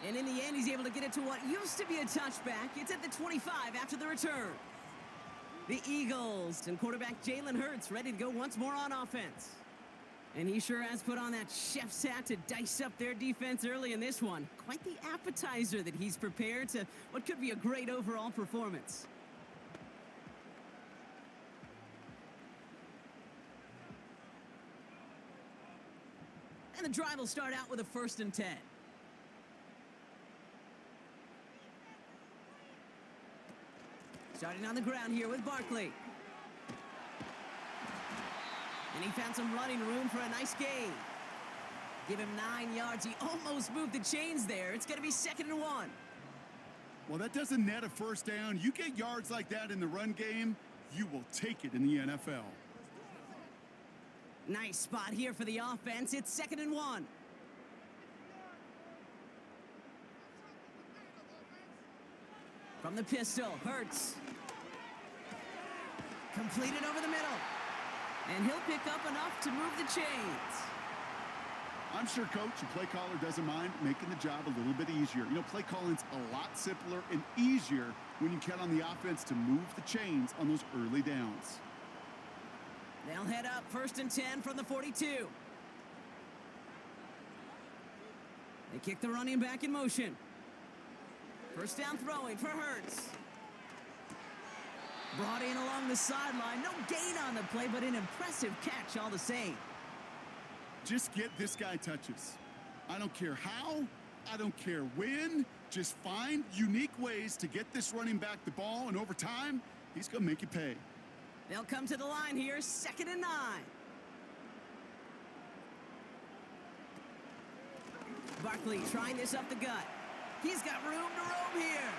[SPEAKER 2] And in the end, he's able to get it to what used to be a touchback. It's at the 25 after the return. The Eagles and quarterback Jalen Hurts ready to go once more on offense. And he sure has put on that chef's hat to dice up their defense early in this one. Quite the appetizer that he's prepared to what could be a great overall performance. And the drive will start out with a 1st and 10. Starting on the ground here with Barkley. And he found some running room for a nice gain. Give him 9 yards. He almost moved the chains there. It's going to be 2nd and 1.
[SPEAKER 3] Well, that doesn't net a first down. You get yards like that in the run game, you will take it in the NFL.
[SPEAKER 2] Nice spot here for the offense. It's 2nd and 1. From the pistol, Hurts. Completed over the middle. And he'll pick up enough to move the chains.
[SPEAKER 3] I'm sure coach and play caller doesn't mind making the job a little bit easier. You know, play calling's a lot simpler and easier when you count on the offense to move the chains on those early downs.
[SPEAKER 2] They'll head up 1st and 10 from the 42. They kick the running back in motion. First down throwing for Hurts. Brought in along the sideline. No gain on the play, but an impressive catch all the same.
[SPEAKER 3] Just get this guy touches. I don't care how, I don't care when. Just find unique ways to get this running back the ball, and over time, he's going to make you pay.
[SPEAKER 2] They'll come to the line here, 2nd and 9. Barkley trying this up the gut. He's got room to roam here.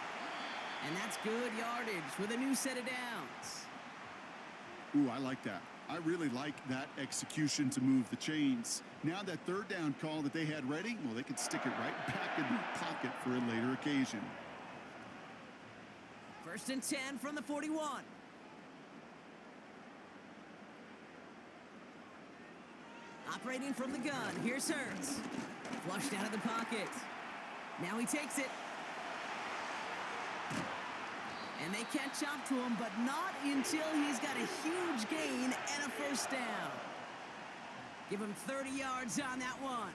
[SPEAKER 2] And that's good yardage with a new set of downs.
[SPEAKER 3] Ooh, I like that. I really like that execution to move the chains. Now that 3rd down call that they had ready, well, they could stick it right back in their pocket for a later occasion.
[SPEAKER 2] 1st and 10 from the 41. Operating from the gun, here's Hurts. Flushed out of the pocket. Now he takes it. And they catch up to him, but not until he's got a huge gain and a 1st down. Give him 30 yards on that one.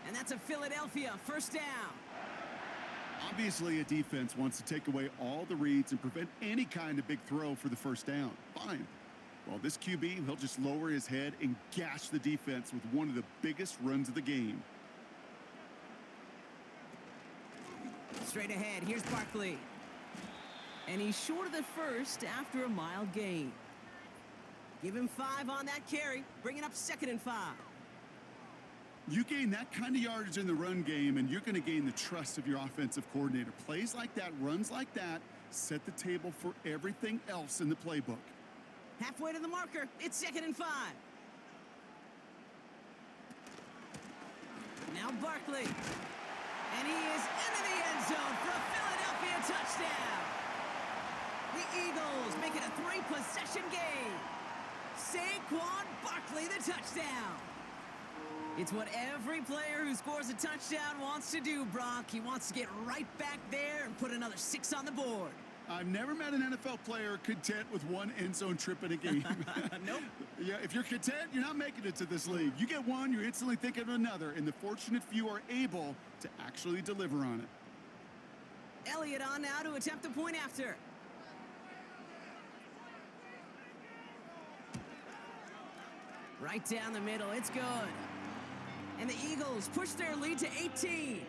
[SPEAKER 2] And that's a Philadelphia 1st down.
[SPEAKER 3] Obviously, a defense wants to take away all the reads and prevent any kind of big throw for the 1st down. Fine. Well, this QB, he'll just lower his head and gash the defense with one of the biggest runs of the game.
[SPEAKER 2] Straight ahead, here's Barkley. And he's short of the 1st after a mild gain. Give him 5 on that carry, bringing up 2nd and 5.
[SPEAKER 3] You gain that kind of yardage in the run game, and you're going to gain the trust of your offensive coordinator. Plays like that, runs like that, set the table for everything else in the playbook.
[SPEAKER 2] Halfway to the marker, it's 2nd and 5. Now Barkley. And he is into the end zone for a Philadelphia touchdown. The Eagles make it a 3-possession game. Saquon Barkley, the touchdown. It's what every player who scores a touchdown wants to do, Brock. He wants to get right back there and put another 6 on the board.
[SPEAKER 3] I've never met an NFL player content with one end zone trip in a game.
[SPEAKER 2] Nope.
[SPEAKER 3] Yeah, if you're content, you're not making it to this league. You get one, you're instantly thinking of another, and the fortunate few are able to actually deliver on it.
[SPEAKER 2] Elliott on now to attempt the point after. Right down the middle, it's good. And the Eagles push their lead to 18.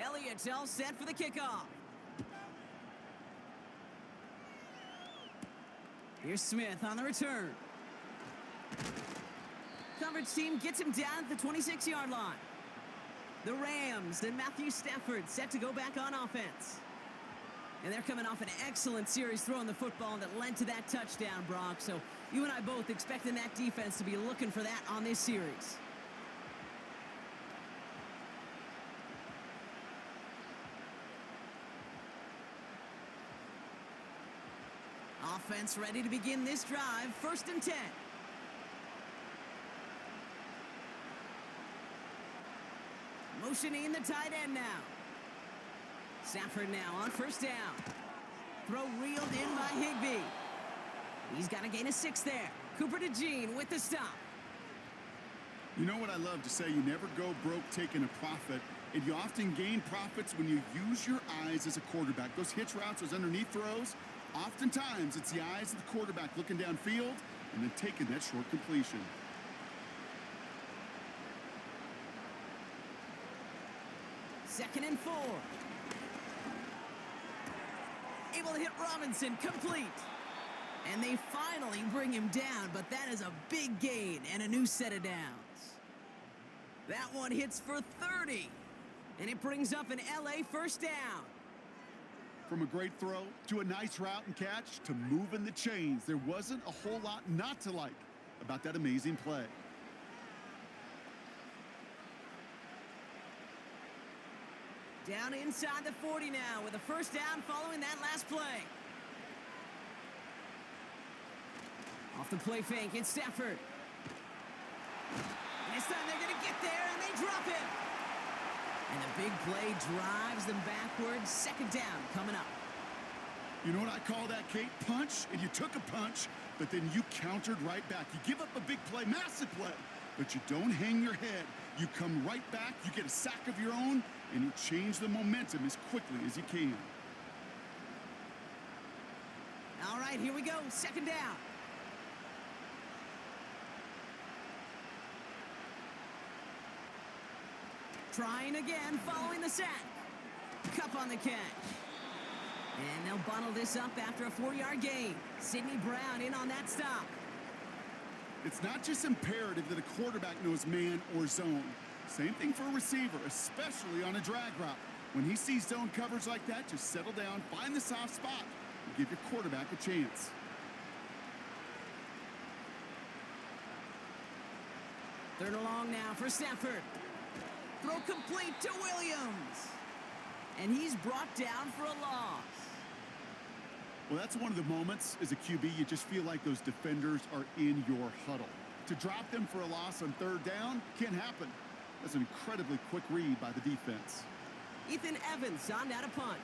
[SPEAKER 2] Elliott's all set for the kickoff. Here's Smith on the return. Coverage team gets him down at the 26-yard line. The Rams and Matthew Stafford set to go back on offense. And they're coming off an excellent series throwing the football that led to that touchdown, Brock. So you and I both expecting that defense to be looking for that on this series. Offense ready to begin this drive. 1st and 10. Motioning the tight end now. Stafford now on 1st down. Throw reeled in by Higbee. He's got to gain a 6 there. Cooper to Jean with the stop.
[SPEAKER 3] You know what I love to say? You never go broke taking a profit, and you often gain profits when you use your eyes as a quarterback. Those hitch routes, those underneath throws, oftentimes it's the eyes of the quarterback looking downfield and then taking that short completion.
[SPEAKER 2] Second and 4. Able to hit Robinson, complete. And they finally bring him down, but that is a big gain and a new set of downs. That one hits for 30, and it brings up an LA 1st down.
[SPEAKER 3] From a great throw to a nice route and catch to moving the chains, there wasn't a whole lot not to like about that amazing play.
[SPEAKER 2] Down inside the 40 now with a 1st down following that last play. Off the play fake, it's Stafford. And this time they're going to get there, and they drop it. And the big play drives them backwards. 2nd down coming up.
[SPEAKER 3] You know what I call that, Kate? Punch, and you took a punch, but then you countered right back. You give up a big play, massive play, but you don't hang your head. You come right back, you get a sack of your own, and you change the momentum as quickly as you can.
[SPEAKER 2] All right, here we go. 2nd down. Trying again, following the sack. Cup on the catch. And they'll bundle this up after a 4-yard gain. Sidney Brown in on that stop.
[SPEAKER 3] It's not just imperative that a quarterback knows man or zone. Same thing for a receiver, especially on a drag route. When he sees zone coverage like that, just settle down, find the soft spot, and give your quarterback a chance.
[SPEAKER 2] Third and long now for Stafford. Throw complete to Williams. And he's brought down for a loss.
[SPEAKER 3] Well, that's one of the moments as a QB, you just feel like those defenders are in your huddle. To drop them for a loss on 3rd down can't happen. That's an incredibly quick read by the defense.
[SPEAKER 2] Ethan Evans on down to punt.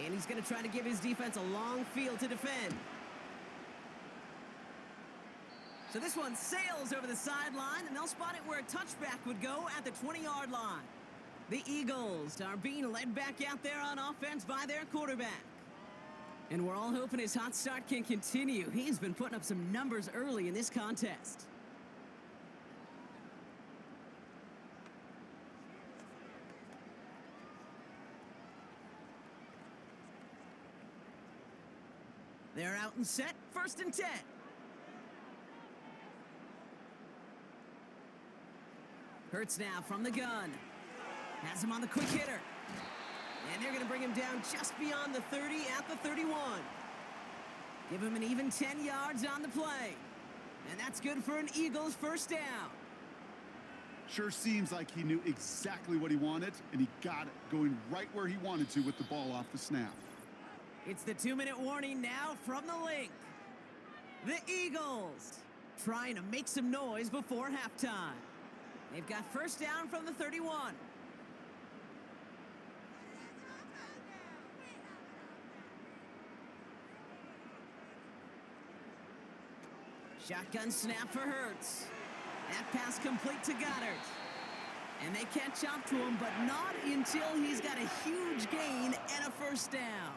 [SPEAKER 2] And he's going to try to give his defense a long field to defend. So this one sails over the sideline, and they'll spot it where a touchback would go at the 20-yard line. The Eagles are being led back out there on offense by their quarterback. And we're all hoping his hot start can continue. He's been putting up some numbers early in this contest. They're out and set. 1st and 10. Hurts now from the gun. Has him on the quick hitter. And they're going to bring him down just beyond the 30 at the 31. Give him an even 10 yards on the play. And that's good for an Eagles first down.
[SPEAKER 3] Sure seems like he knew exactly what he wanted, and he got it, going right where he wanted to with the ball off the snap.
[SPEAKER 2] It's the 2-minute warning now from the link. The Eagles trying to make some noise before halftime. They've got first down from the 31. Shotgun snap for Hurts. That pass complete to Goddard. And they catch up to him, but not until he's got a huge gain and a first down.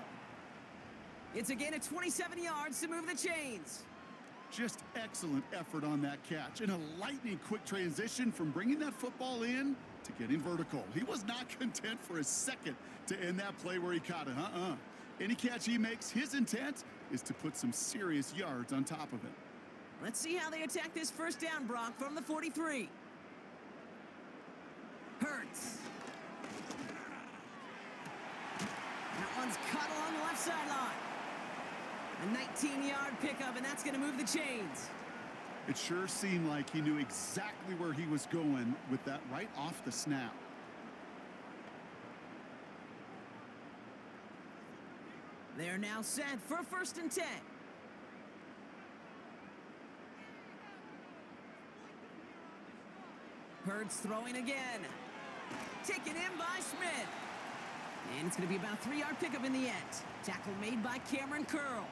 [SPEAKER 2] It's a gain of 27 yards to move the chains.
[SPEAKER 3] Just excellent effort on that catch, and a lightning quick transition from bringing that football in to getting vertical. He was not content for a second to end that play where he caught it. Any catch he makes, his intent is to put some serious yards on top of it.
[SPEAKER 2] Let's see how they attack this first down, Brock, from the 43. Hurts. That one's cut along the left sideline. A 19-yard pickup, and that's going to move the chains.
[SPEAKER 3] It sure seemed like he knew exactly where he was going with that right off the snap.
[SPEAKER 2] They're now set for first and 10. Hurts throwing again. Taken in by Smith. And it's going to be about a 3-yard pickup in the end. Tackle made by Cameron Curl.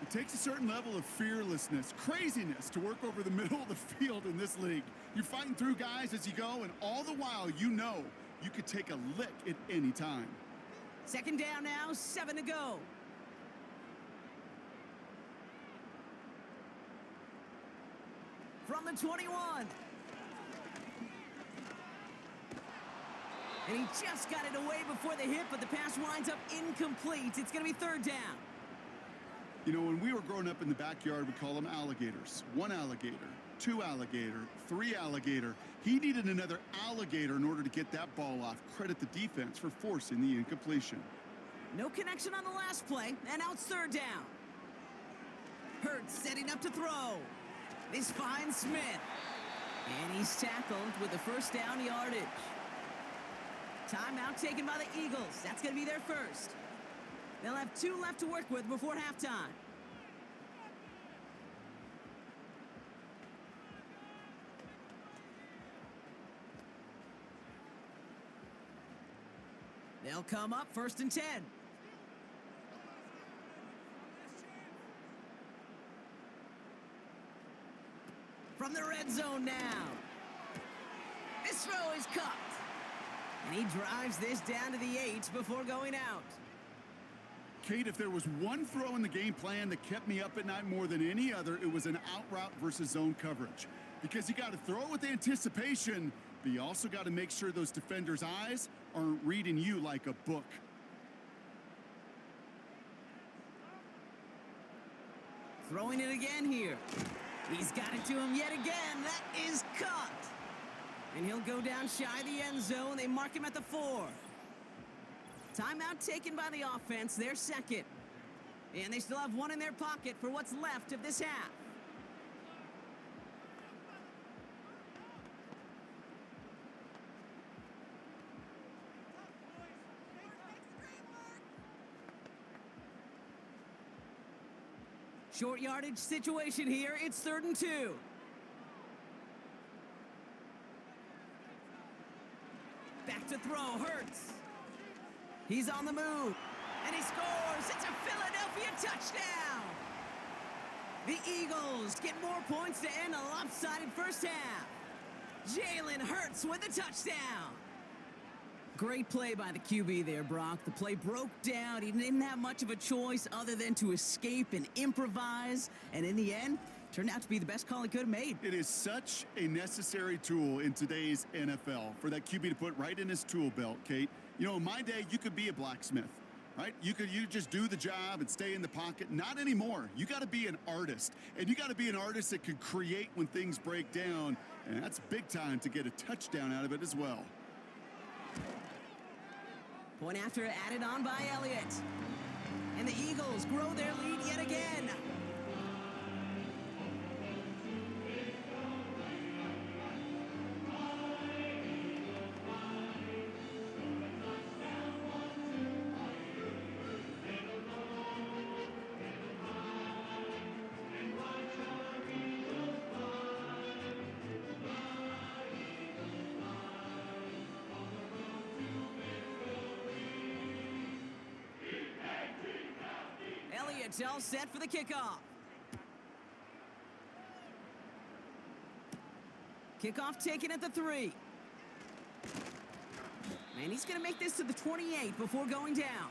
[SPEAKER 3] It takes a certain level of fearlessness, craziness to work over the middle of the field in this league. You're fighting through guys as you go, and all the while you know you could take a lick at any time.
[SPEAKER 2] Second down now, 7 to go. From the 21. And he just got it away before the hit, but the pass winds up incomplete. It's going to be third down.
[SPEAKER 3] You know, when we were growing up in the backyard, we call them alligators. 1 alligator, 2 alligator, 3 alligator. He needed another alligator in order to get that ball off. Credit the defense for forcing the incompletion.
[SPEAKER 2] No connection on the last play, and now it's third down. Hurts setting up to throw. This finds Smith. And he's tackled with the first down yardage. Timeout taken by the Eagles. That's going to be their first. They'll have 2 left to work with before halftime. They'll come up first and 10. From the red zone now. This throw is caught. And he drives this down to the 8 before going out.
[SPEAKER 3] Kate, if there was one throw in the game plan that kept me up at night more than any other, it was an out route versus zone coverage. Because you got to throw with anticipation, but you also got to make sure those defenders' eyes aren't reading you like a book.
[SPEAKER 2] Throwing it again here. He's got it to him yet again. That is caught. And he'll go down shy of the end zone. They mark him at the 4. Timeout taken by the offense, their second. And they still have 1 in their pocket for what's left of this half. Short yardage situation here. It's 3rd and 2. Back to throw, Hurts. He's on the move, and he scores. It's a Philadelphia touchdown. The Eagles get more points to end a lopsided first half. Jalen Hurts with the touchdown. Great play by the QB there, Brock. The play broke down. He didn't have much of a choice other than to escape and improvise, and in the end, turned out to be the best call he could have made.
[SPEAKER 3] It is such a necessary tool in today's NFL for that QB to put right in his tool belt, Kate. You know, in my day, you could be a blacksmith, right? You just do the job and stay in the pocket. Not anymore. You got to be an artist, and you got to be an artist that can create when things break down, and that's big time to get a touchdown out of it as well.
[SPEAKER 2] Point after added on by Elliott. And the Eagles grow their lead yet again. Elliott's all set for the kickoff. Kickoff taken at the 3. And he's going to make this to the 28 before going down.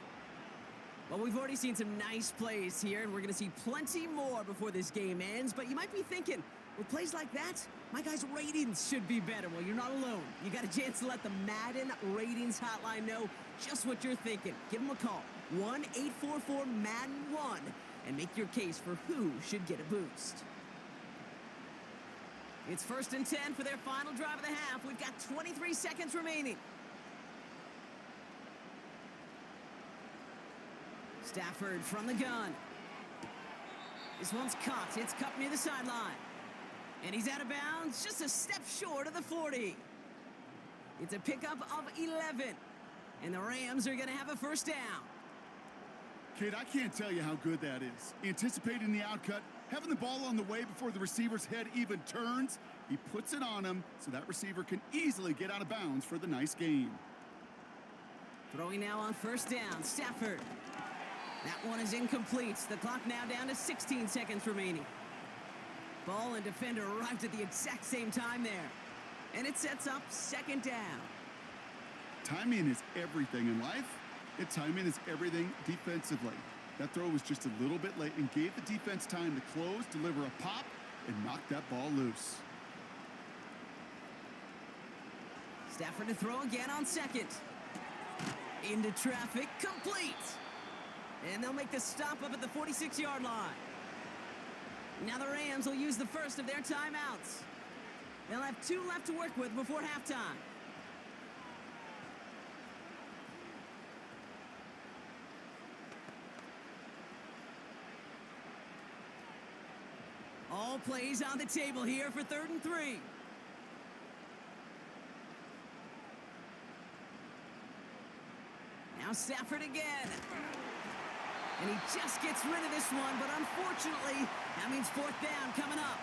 [SPEAKER 2] Well, we've already seen some nice plays here, and we're going to see plenty more before this game ends. But you might be thinking, with plays like that, my guys' ratings should be better. Well, you're not alone. You got a chance to let the Madden Ratings Hotline know just what you're thinking. Give them a call, 1-844-MADDEN-1, and make your case for who should get a boost. It's 1st and 10 for their final drive of the half. We've got 23 seconds remaining. Stafford from the gun. This one's caught. It's cut near the sideline. And he's out of bounds, just a step short of the 40. It's a pickup of 11. And the Rams are going to have a first down.
[SPEAKER 3] Kid, I can't tell you how good that is. Anticipating the outcut, having the ball on the way before the receiver's head even turns. He puts it on him so that receiver can easily get out of bounds for the nice gain.
[SPEAKER 2] Throwing now on first down, Stafford. That one is incomplete. The clock now down to 16 seconds remaining. Ball and defender arrived at the exact same time there. And it sets up 2nd down.
[SPEAKER 3] Timing is everything in life, and timing is everything defensively. That throw was just a little bit late and gave the defense time to close, deliver a pop, and knock that ball loose.
[SPEAKER 2] Stafford to throw again on 2nd. Into traffic, complete. And they'll make the stop up at the 46-yard line. Now the Rams will use the first of their timeouts. They'll have 2 left to work with before halftime. All plays on the table here for 3rd and 3. Now Stafford again. And he just gets rid of this one, but unfortunately, that means 4th down coming up.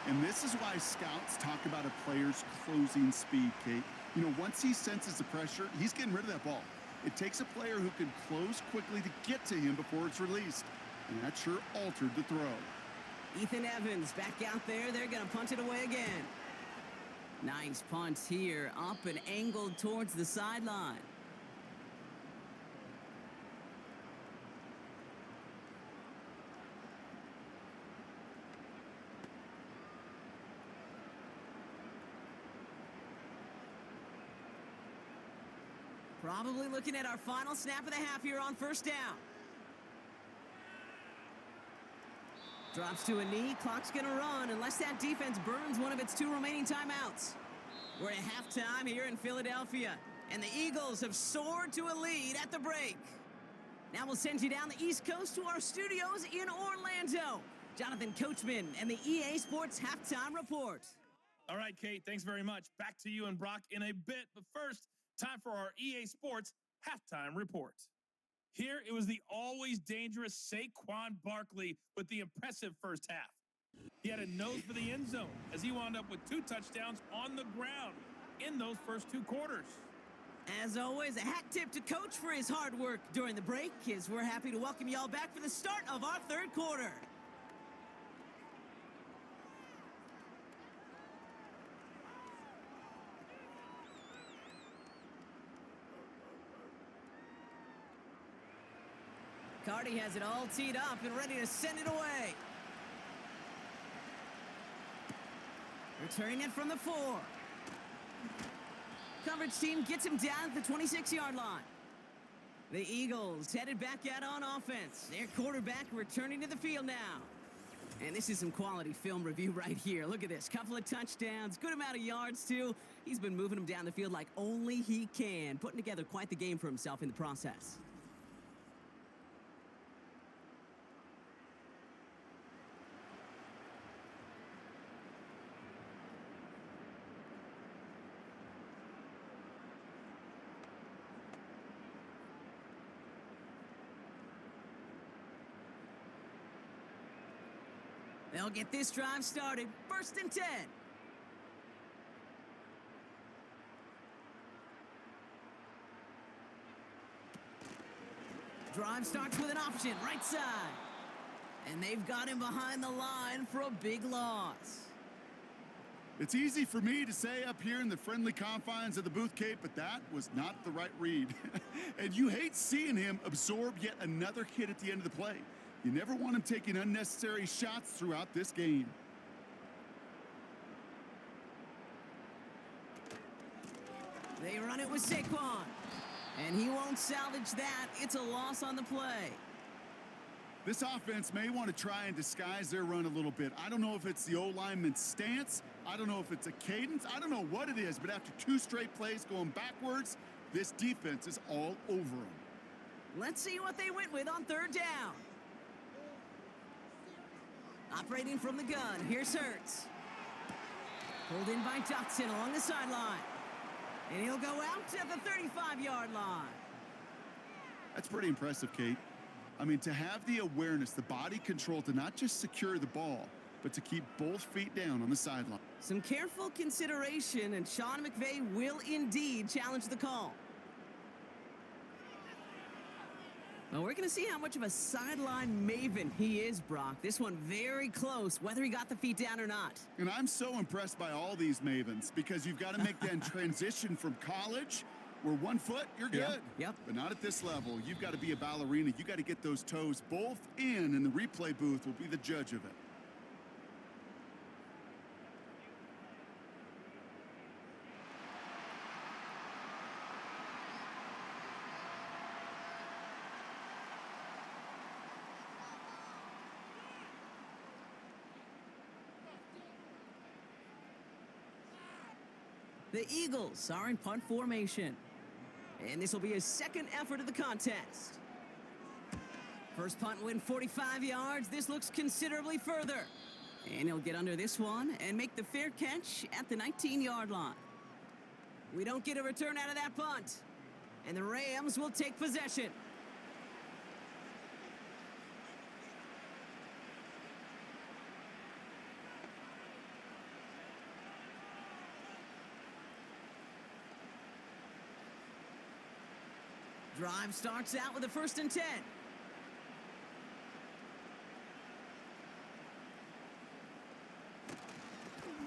[SPEAKER 3] And this is why scouts talk about a player's closing speed, Kate. You know, once he senses the pressure, he's getting rid of that ball. It takes a player who can close quickly to get to him before it's released. And that sure altered the throw.
[SPEAKER 2] Ethan Evans back out there. They're going to punt it away again. Nice punt here, up and angled towards the sideline. Probably looking at our final snap of the half here on first down. Drops to a knee, clock's gonna run unless that defense burns one of its 2 remaining timeouts. We're at halftime here in Philadelphia, and the Eagles have soared to a lead at the break. Now we'll send you down the East Coast to our studios in Orlando. Jonathan Coachman and the EA Sports Halftime Report.
[SPEAKER 4] All right, Kate, thanks very much. Back to you and Brock in a bit, but first, time for our EA Sports Halftime Report. Here, it was the always dangerous Saquon Barkley with the impressive first half. He had a nose for the end zone as he wound up with 2 touchdowns on the ground in those first 2 quarters.
[SPEAKER 2] As always, a hat tip to Coach for his hard work during the break, as we're happy to welcome y'all back for the start of our 3rd quarter. Cardi has it all teed up and ready to send it away. Returning it from the 4. Coverage team gets him down at the 26-yard line. The Eagles headed back out on offense. Their quarterback returning to the field now. And this is some quality film review right here. Look at this. Couple of touchdowns, good amount of yards too. He's been moving them down the field like only he can, putting together quite the game for himself in the process. They'll get this drive started. 1st and 10. Drive starts with an option, right side. And they've got him behind the line for a big loss.
[SPEAKER 3] It's easy for me to say up here in the friendly confines of the booth, Kate, but that was not the right read. And you hate seeing him absorb yet another hit at the end of the play. You never want him taking unnecessary shots throughout this game.
[SPEAKER 2] They run it with Saquon. And he won't salvage that. It's a loss on the play.
[SPEAKER 3] This offense may want to try and disguise their run a little bit. I don't know if it's the O-lineman's stance. I don't know if it's a cadence. I don't know what it is, but after 2 straight plays going backwards, this defense is all over them.
[SPEAKER 2] Let's see what they went with on 3rd down. Operating from the gun, here's Hurts. Pulled in by Dotson along the sideline. And he'll go out at the 35-yard line.
[SPEAKER 3] That's pretty impressive, Kate. I mean, to have the awareness, the body control to not just secure the ball, but to keep both feet down on the sideline.
[SPEAKER 2] Some careful consideration, and Sean McVay will indeed challenge the call. Well, we're going to see how much of a sideline maven he is, Brock. This one very close, whether he got the feet down or not.
[SPEAKER 3] And I'm so impressed by all these mavens because you've got to make that transition from college where 1 foot, you're good.
[SPEAKER 2] Yep.
[SPEAKER 3] But not at this level. You've got to be a ballerina. You got to get those toes both in, and the replay booth will be the judge of it.
[SPEAKER 2] The Eagles are in punt formation. And this will be his 2nd effort of the contest. First punt win 45 yards. This looks considerably further. And he'll get under this one and make the fair catch at the 19-yard line. We don't get a return out of that punt. And the Rams will take possession. Drive starts out with a 1st and 10.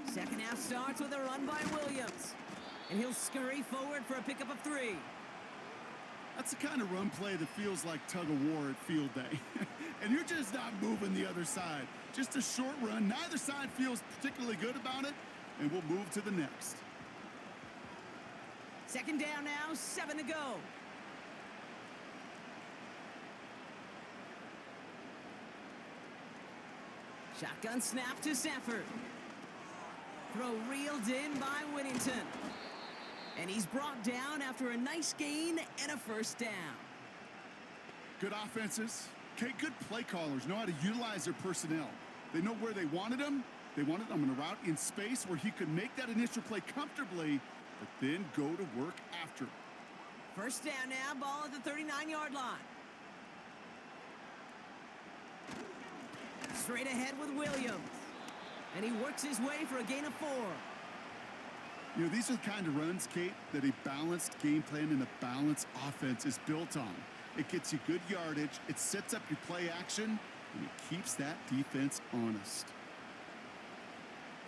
[SPEAKER 2] Second half starts with a run by Williams. And he'll scurry forward for a pickup of 3.
[SPEAKER 3] That's the kind of run play that feels like tug-of-war at field day. And you're just not moving the other side. Just a short run. Neither side feels particularly good about it. And we'll move to the next.
[SPEAKER 2] 2nd down now, 7 to go. Shotgun snap to Stafford. Throw reeled in by Whittington. And he's brought down after a nice gain and a 1st down.
[SPEAKER 3] Good offenses. Okay, good play callers know how to utilize their personnel. They know where they wanted them. They wanted them in a route in space where he could make that initial play comfortably, but then go to work after.
[SPEAKER 2] 1st down now, ball at the 39-yard line. Straight ahead with Williams. And he works his way for a gain of 4.
[SPEAKER 3] You know, these are the kind of runs, Kate, that a balanced game plan and a balanced offense is built on. It gets you good yardage, it sets up your play action, and it keeps that defense honest.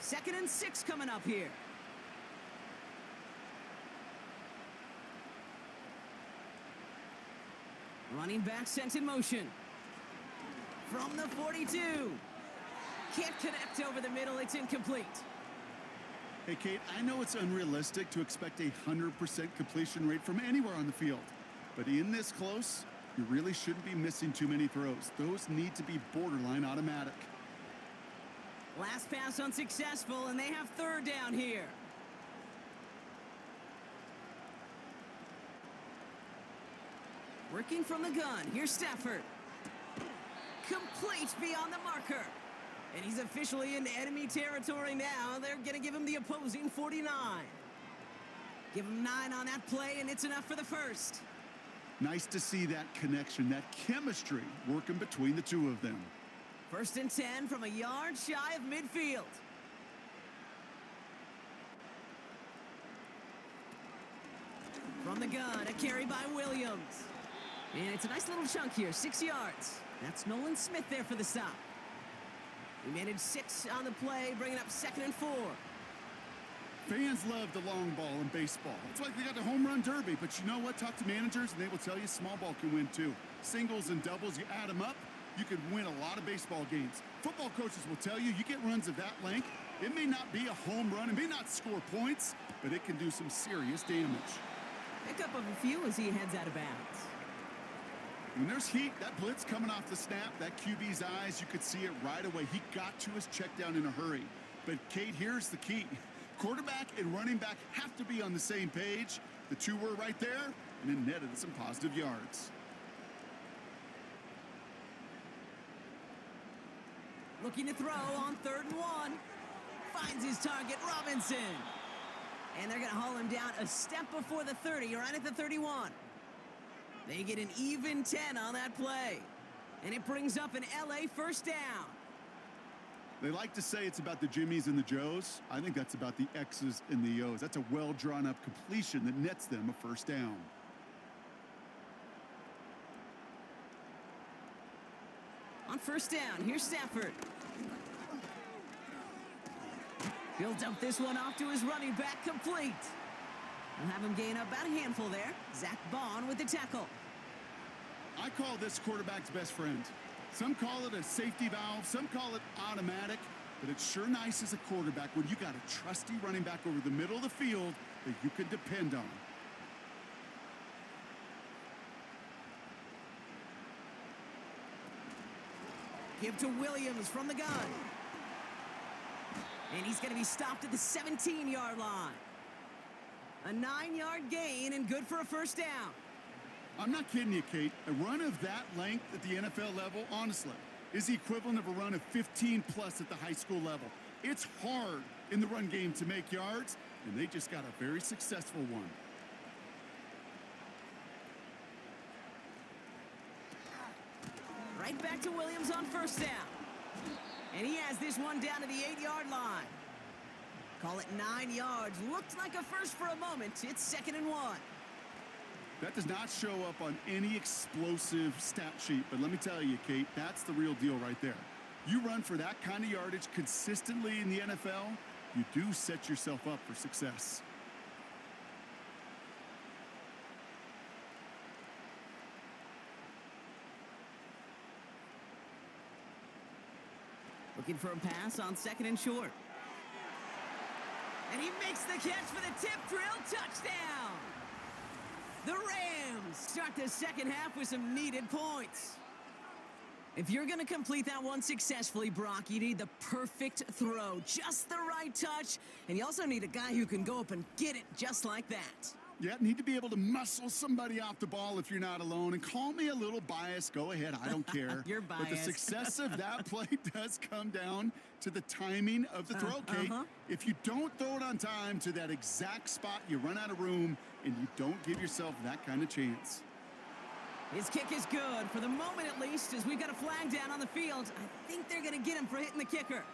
[SPEAKER 2] 2nd and 6 coming up here. Running back sent in motion. From the 42. Can't connect over the middle. It's incomplete.
[SPEAKER 3] Hey, Kate, I know it's unrealistic to expect a 100% completion rate from anywhere on the field. But in this close, you really shouldn't be missing too many throws. Those need to be borderline automatic.
[SPEAKER 2] Last pass unsuccessful, and they have 3rd down here. Working from the gun. Here's Stafford. Complete beyond the marker. And he's officially in enemy territory now. They're going to give him the opposing 49. Give him 9 on that play, and it's enough for the 1st.
[SPEAKER 3] Nice to see that connection, that chemistry working between the two of them.
[SPEAKER 2] First and 10 from a yard shy of midfield. From the gun, a carry by Williams. And it's a nice little chunk here, 6 yards. That's Nolan Smith there for the stop. We managed 6 on the play, bringing up 2nd and 4.
[SPEAKER 3] Fans love the long ball in baseball. It's like they got the home run derby, but you know what? Talk to managers, and they will tell you small ball can win too. Singles and doubles, you add them up, you could win a lot of baseball games. Football coaches will tell you, you get runs of that length, it may not be a home run, it may not score points, but it can do some serious damage.
[SPEAKER 2] Pick up of a few as he heads out of bounds.
[SPEAKER 3] When there's heat, that blitz coming off the snap, that QB's eyes, you could see it right away. He got to his check down in a hurry. But, Kate, here's the key. Quarterback and running back have to be on the same page. The two were right there, and it netted some positive yards.
[SPEAKER 2] Looking to throw on 3rd and 1. Finds his target, Robinson. And they're going to haul him down a step before the 30, right at the 31. They get an even 10 on that play. And it brings up an LA first down.
[SPEAKER 3] They like to say it's about the Jimmies and the Joes. I think that's about the X's and the O's. That's a well-drawn-up completion that nets them a first down.
[SPEAKER 2] On first down, here's Stafford. He'll dump this one off to his running back, complete. We'll have him gain up about a handful there. Zach Bond with the tackle.
[SPEAKER 3] I call this quarterback's best friend. Some call it a safety valve, some call it automatic, but it's sure nice as a quarterback when you got a trusty running back over the middle of the field that you can depend on.
[SPEAKER 2] Give to Williams from the gun. And he's going to be stopped at the 17-yard line. A 9-yard gain and good for a first down.
[SPEAKER 3] I'm not kidding you, Kate. A run of that length at the NFL level, honestly, is the equivalent of a run of 15-plus at the high school level. It's hard in the run game to make yards, and they just got a very successful one.
[SPEAKER 2] Right back to Williams on first down. And he has this one down to the 8-yard line. Call it 9 yards. Looked like a first for a moment. It's 2nd and 1.
[SPEAKER 3] That does not show up on any explosive stat sheet, but let me tell you, Kate, that's the real deal right there. You run for that kind of yardage consistently in the NFL, you do set yourself up for success.
[SPEAKER 2] Looking for a pass on 2nd and short. And he makes the catch for the tip drill touchdown. The Rams start the second half with some needed points. If you're going to complete that one successfully, Brock, you need the perfect throw, just the right touch, and you also need a guy who can go up and get it just like that.
[SPEAKER 3] Yeah, need to be able to muscle somebody off the ball if you're not alone. And call me a little biased. Go ahead. I don't care.
[SPEAKER 2] You're biased.
[SPEAKER 3] But the success of that play does come down to the timing of the throw, Kate. If you don't throw it on time to that exact spot, you run out of room, and you don't give yourself that kind of chance.
[SPEAKER 2] His kick is good, for the moment at least, as we've got a flag down on the field. I think they're going to get him for hitting the kicker.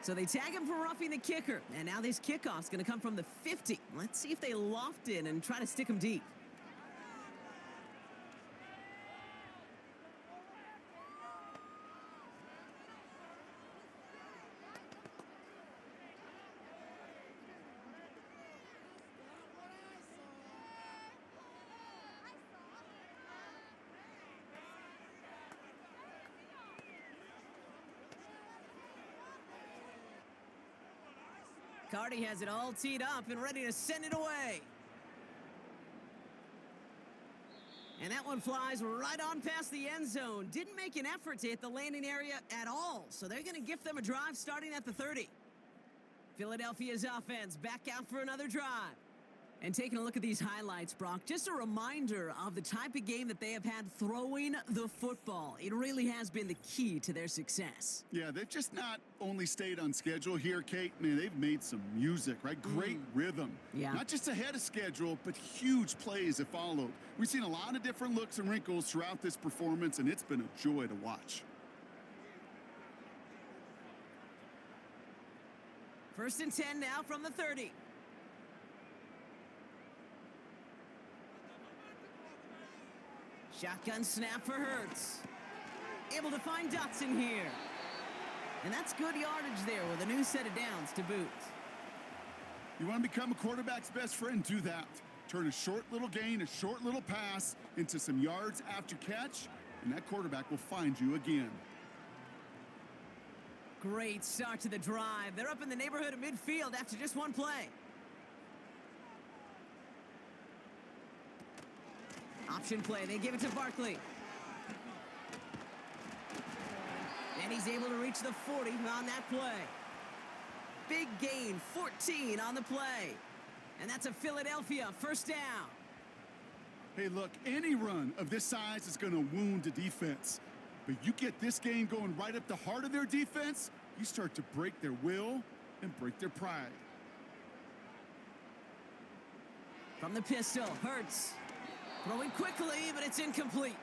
[SPEAKER 2] So they tag him for roughing the kicker. And now this kickoff's going to come from the 50. Let's see if they loft it and try to stick him deep. Cardi has it all teed up and ready to send it away. And that one flies right on past the end zone. Didn't make an effort to hit the landing area at all, so they're going to gift them a drive starting at the 30. Philadelphia's offense back out for another drive. And taking a look at these highlights, Brock, just a reminder of the type of game that they have had throwing the football. It really has been the key to their success.
[SPEAKER 3] Yeah, they've just not only stayed on schedule here, Kate. Man, they've made some music, right? Great rhythm.
[SPEAKER 2] Yeah.
[SPEAKER 3] Not just ahead of schedule, but huge plays have followed. We've seen a lot of different looks and wrinkles throughout this performance, and it's been a joy to watch.
[SPEAKER 2] First and 10 now from the 30. Shotgun snap for Hurts. Able to find Dotson here. And that's good yardage there with a new set of downs to boot.
[SPEAKER 3] You want to become a quarterback's best friend? Do that. Turn a short little gain, a short little pass into some yards after catch, and that quarterback will find you again.
[SPEAKER 2] Great start to the drive. They're up in the neighborhood of midfield after just one play. Option play. They give it to Barkley. And he's able to reach the 40 on that play. Big gain, 14 on the play. And that's a Philadelphia first down.
[SPEAKER 3] Hey, look, any run of this size is going to wound a defense. But you get this game going right up the heart of their defense, you start to break their will and break their pride.
[SPEAKER 2] From the pistol, Hurts. Throwing quickly, but it's incomplete.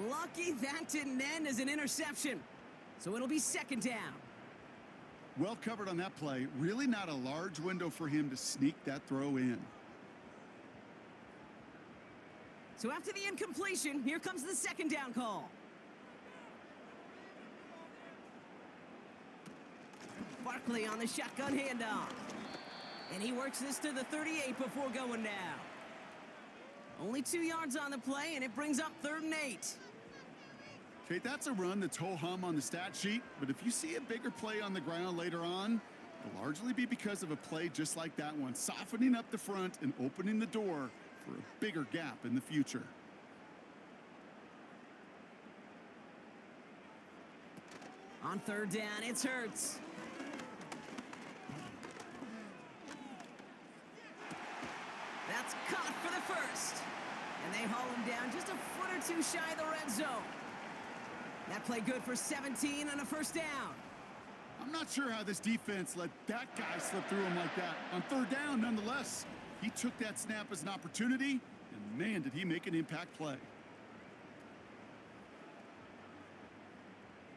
[SPEAKER 2] Lucky that didn't end as an interception. So it'll be second down.
[SPEAKER 3] Well covered on that play. Really not a large window for him to sneak that throw in.
[SPEAKER 2] So after the incompletion, here comes the second down call. Barkley on the shotgun handoff. And he works this to the 38 before going down. Only 2 yards on the play, and it brings up 3rd and 8.
[SPEAKER 3] Okay, that's a run that's ho-hum on the stat sheet, but if you see a bigger play on the ground later on, it'll largely be because of a play just like that one, softening up the front and opening the door for a bigger gap in the future.
[SPEAKER 2] On 3rd down, it's Hurts. That's caught for the first. And they haul him down just a foot or two shy of the red zone. That play good for 17 and a first down.
[SPEAKER 3] I'm not sure how this defense let that guy slip through him like that. On 3rd down, nonetheless, he took that snap as an opportunity, and man, did he make an impact play.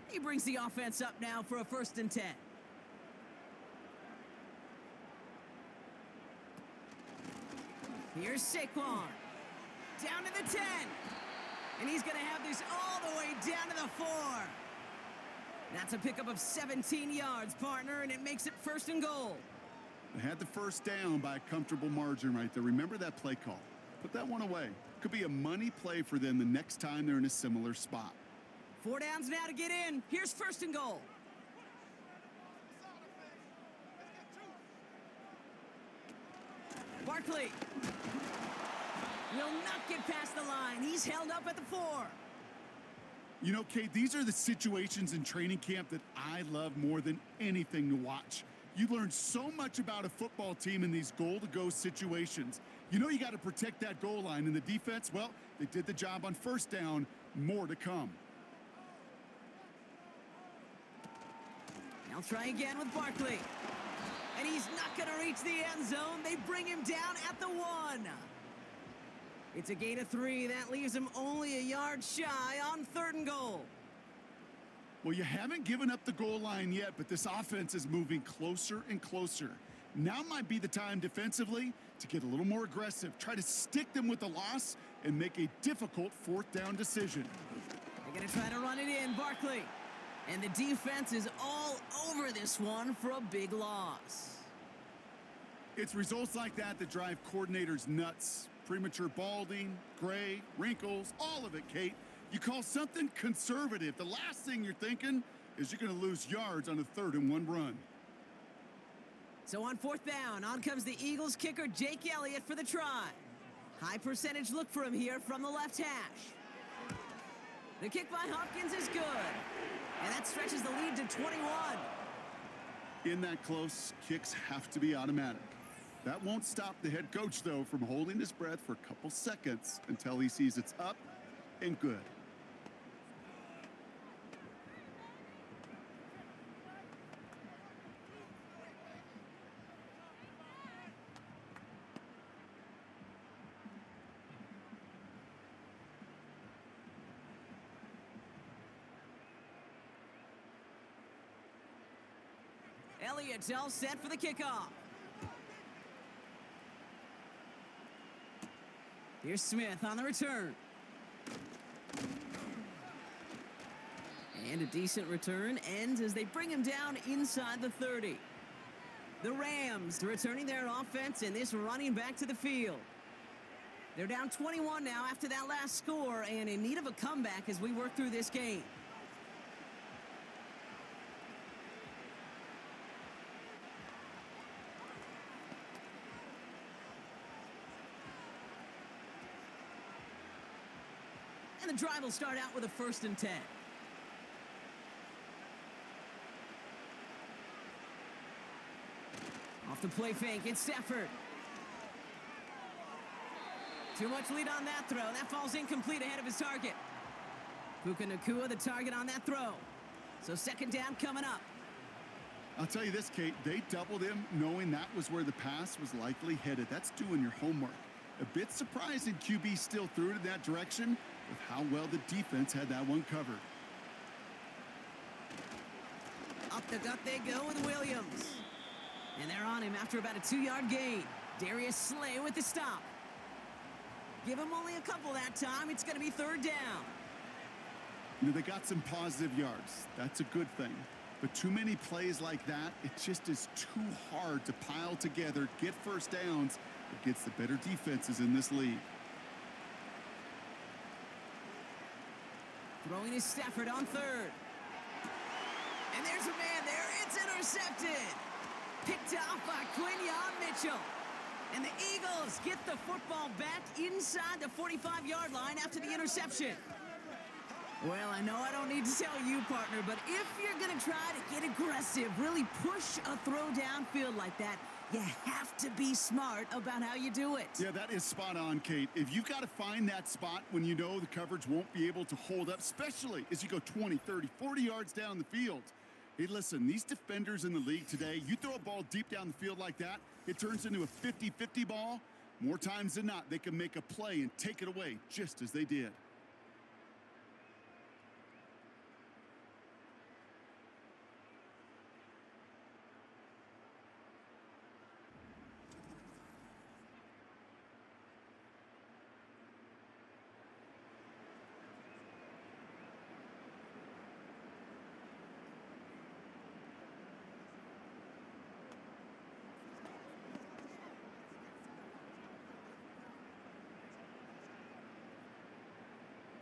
[SPEAKER 2] He brings the offense up now for a 1st and 10. Here's Saquon. Down to the 10. And he's going to have this all the way down to the 4. That's a pickup of 17 yards, partner, and it makes it 1st and goal.
[SPEAKER 3] They had the first down by a comfortable margin right there. Remember that play call. Put that one away. Could be a money play for them the next time they're in a similar spot.
[SPEAKER 2] 4 downs now to get in. Here's 1st and goal. Barkley will not get past the line. He's held up at the 4.
[SPEAKER 3] You know, Kate, these are the situations in training camp that I love more than anything to watch. You learn so much about a football team in these goal-to-go situations. You know you got to protect that goal line, and the defense, well, they did the job on 1st down. More to come.
[SPEAKER 2] Now try again with Barkley. And he's not going to reach the end zone. They bring him down at the 1. It's a gain of 3. That leaves him only a yard shy on 3rd and goal.
[SPEAKER 3] Well, you haven't given up the goal line yet, but this offense is moving closer and closer. Now might be the time defensively to get a little more aggressive. Try to stick them with the loss and make a difficult 4th down decision.
[SPEAKER 2] They're going to try to run it in, Barkley. And the defense is all over this one for a big loss.
[SPEAKER 3] It's results like that that drive coordinators nuts. Premature balding, gray, wrinkles, all of it, Kate. You call something conservative. The last thing you're thinking is you're going to lose yards on a 3rd and 1 run.
[SPEAKER 2] So on 4th down, on comes the Eagles kicker, Jake Elliott, for the try. High percentage look for him here from the left hash. The kick by Hopkins is good. And that stretches the lead to 21.
[SPEAKER 3] In that close, kicks have to be automatic. That won't stop the head coach, though, from holding his breath for a couple seconds until he sees it's up and good.
[SPEAKER 2] Elliott's all set for the kickoff. Here's Smith on the return. And a decent return ends as they bring him down inside the 30. The Rams returning their offense and this running back to the field. They're down 21 now after that last score and in need of a comeback as we work through this game. And the drive will start out with a 1st and 10. Off the play fake, it's Stafford. Too much lead on that throw. That falls incomplete ahead of his target. Puka Nacua, the target on that throw. So 2nd down coming up.
[SPEAKER 3] I'll tell you this, Kate, they doubled him knowing that was where the pass was likely headed. That's doing your homework. A bit surprising QB still threw it in that direction with how well the defense had that one covered.
[SPEAKER 2] Up the gut they go with Williams. And they're on him after about a 2-yard gain. Darius Slay with the stop. Give him only a couple that time. It's going to be 3rd down.
[SPEAKER 3] You know, they got some positive yards. That's a good thing. But too many plays like that, it just is too hard to pile together, get 1st downs against the better defenses in this league.
[SPEAKER 2] Throwing is Stafford on 3rd. And there's a man there. It's intercepted. Picked off by Quinyon Mitchell. And the Eagles get the football back inside the 45-yard line after the interception. Well, I know I don't need to tell you, partner, but if you're going to try to get aggressive, really push a throw downfield like that, you have to be smart about how you do it.
[SPEAKER 3] Yeah, that is spot on, Kate. If you've got to find that spot when you know the coverage won't be able to hold up, especially as you go 20, 30, 40 yards down the field. Hey, listen, these defenders in the league today, you throw a ball deep down the field like that, it turns into a 50-50 ball. More times than not, they can make a play and take it away, just as they did.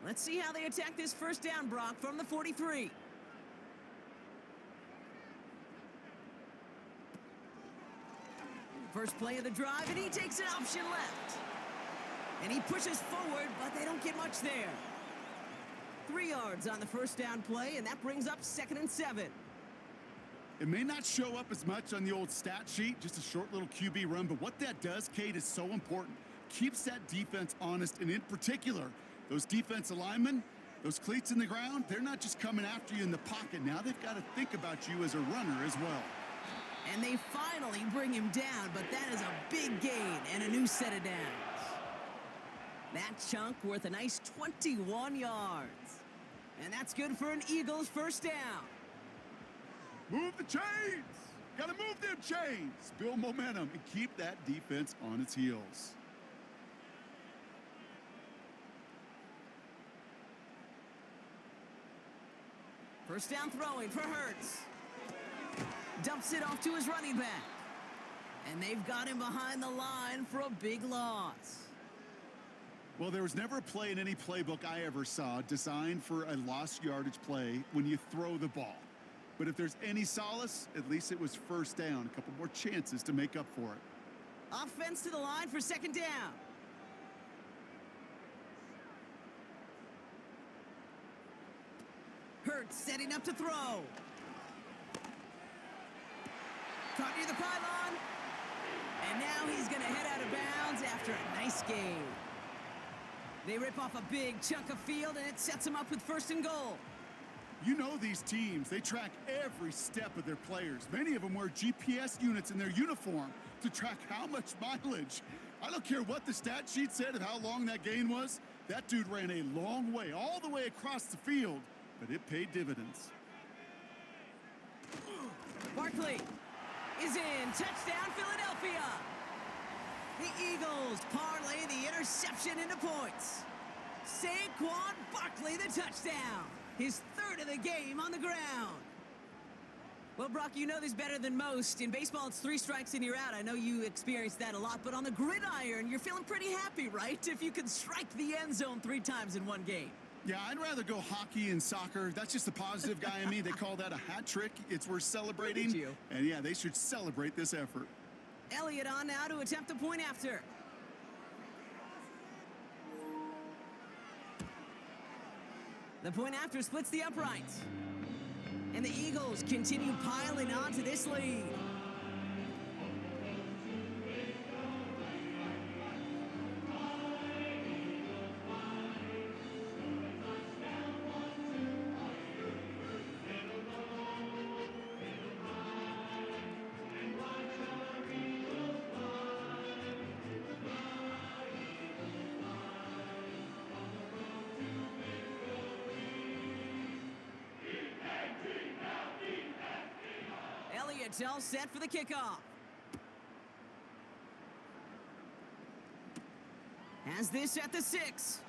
[SPEAKER 2] Let's see how they attack this 1st down, Brock, from the 43. First play of the drive, and he takes an option left. And he pushes forward, but they don't get much there. 3 yards on the 1st down play, and that brings up 2nd and 7.
[SPEAKER 3] It may not show up as much on the old stat sheet, just a short little QB run, but what that does, Kate, is so important. Keeps that defense honest, and in particular, those defensive linemen, those cleats in the ground, they're not just coming after you in the pocket. Now they've got to think about you as a runner as well.
[SPEAKER 2] And they finally bring him down, but that is a big gain and a new set of downs. That chunk worth a nice 21 yards. And that's good for an Eagles 1st down.
[SPEAKER 3] Move the chains! Got to move them chains! Build momentum and keep that defense on its heels.
[SPEAKER 2] First down throwing for Hurts. Dumps it off to his running back. And they've got him behind the line for a big loss.
[SPEAKER 3] Well, there was never a play in any playbook I ever saw designed for a lost yardage play when you throw the ball. But if there's any solace, at least it was 1st down. A couple more chances to make up for it.
[SPEAKER 2] Offense to the line for 2nd down. Hurts setting up to throw. Caught near the pylon. And now he's going to head out of bounds after a nice game. They rip off a big chunk of field, and it sets them up with 1st and goal.
[SPEAKER 3] You know these teams, they track every step of their players. Many of them wear GPS units in their uniform to track how much mileage. I don't care what the stat sheet said of how long that gain was. That dude ran a long way, all the way across the field, but it paid dividends.
[SPEAKER 2] Barkley is in. Touchdown, Philadelphia. The Eagles parlay the interception into points. Saquon Barkley, the touchdown. His 3rd of the game on the ground. Well, Brock, you know this better than most. In baseball, it's 3 strikes and you're out. I know you experienced that a lot, but on the gridiron, you're feeling pretty happy, right? If you can strike the end zone 3 times in one game.
[SPEAKER 3] Yeah, I'd rather go hockey and soccer. That's just the positive guy in me. They call that a hat trick. It's worth celebrating.
[SPEAKER 2] Look at you.
[SPEAKER 3] And yeah, they should celebrate this effort.
[SPEAKER 2] Elliott on now to attempt the point after. The point after splits the uprights. And the Eagles continue piling on to this lead. Elliott's all set for the kickoff. Has this at the 6.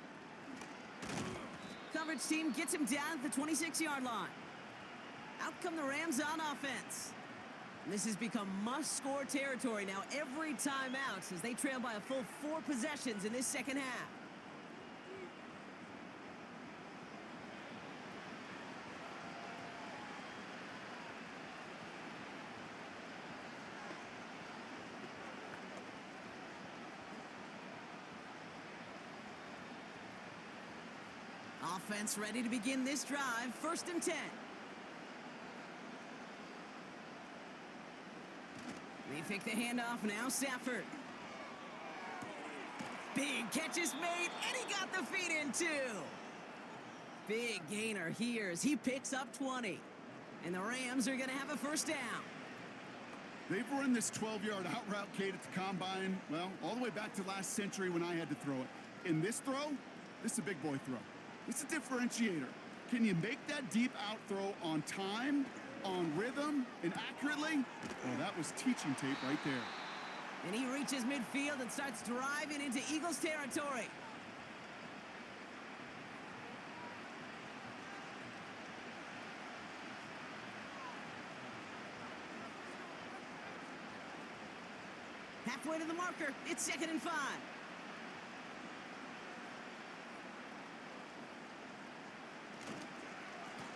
[SPEAKER 2] Coverage team gets him down at the 26-yard line. Out come the Rams on offense. This has become must-score territory now every time out as they trail by a full 4 possessions in this second half. Offense ready to begin this drive. 1st and 10. They fake the handoff now. Stafford. Big catch is made, and he got the feet in too. Big gainer here as he picks up 20. And the Rams are going to have a 1st down.
[SPEAKER 3] They've run this 12-yard out route, Kate, at the combine, well, all the way back to last century when I had to throw it. In this throw, this is a big boy throw. It's a differentiator. Can you make that deep out throw on time, on rhythm, and accurately? Well, that was teaching tape right there.
[SPEAKER 2] And he reaches midfield and starts driving into Eagles territory. Halfway to the marker. It's 2nd and 5.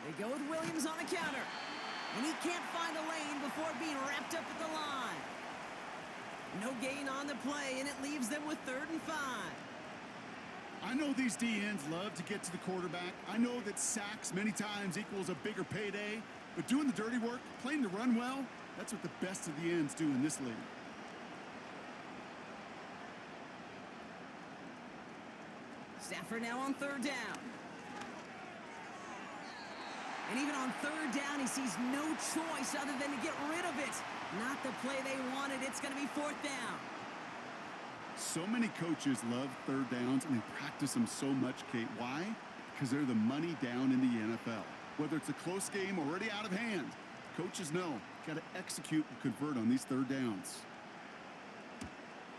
[SPEAKER 2] They go with Williams on the counter. And he can't find a lane before being wrapped up at the line. No gain on the play, and it leaves them with 3rd and 5.
[SPEAKER 3] I know these D-ends love to get to the quarterback. I know that sacks many times equals a bigger payday. But doing the dirty work, playing the run well, that's what the best of the ends do in this league.
[SPEAKER 2] Stafford now on 3rd down. And even on 3rd down, he sees no choice other than to get rid of it. Not the play they wanted. It's going to be 4th down.
[SPEAKER 3] So many coaches love 3rd downs, and they practice them so much, Kate. Why? Because they're the money down in the NFL. Whether it's a close game already out of hand, coaches know, got to execute and convert on these 3rd downs.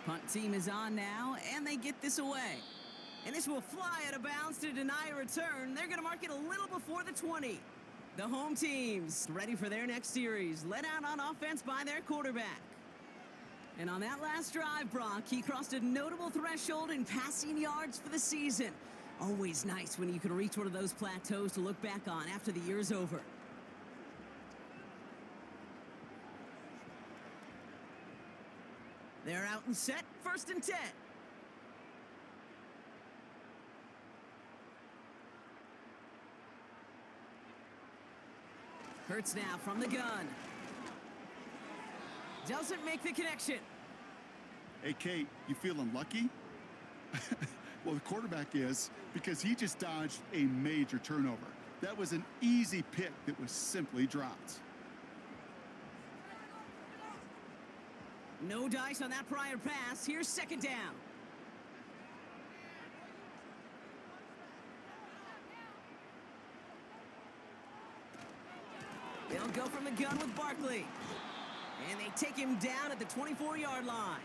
[SPEAKER 2] Punt team is on now, and they get this away. And this will fly out of bounds to deny a return. They're going to mark it a little before the 20. The home team's ready for their next series, led out on offense by their quarterback. And on that last drive, Brock, he crossed a notable threshold in passing yards for the season. Always nice when you can reach one of those plateaus to look back on after the year's over. They're out and set, 1st and 10. Hurts now from the gun. Doesn't make the connection.
[SPEAKER 3] Hey, Kate, you feeling lucky? Well, the quarterback is, because he just dodged a major turnover. That was an easy pick that was simply dropped.
[SPEAKER 2] No dice on that prior pass. Here's second down. They'll go from the gun with Barkley. And they take him down at the 24-yard line.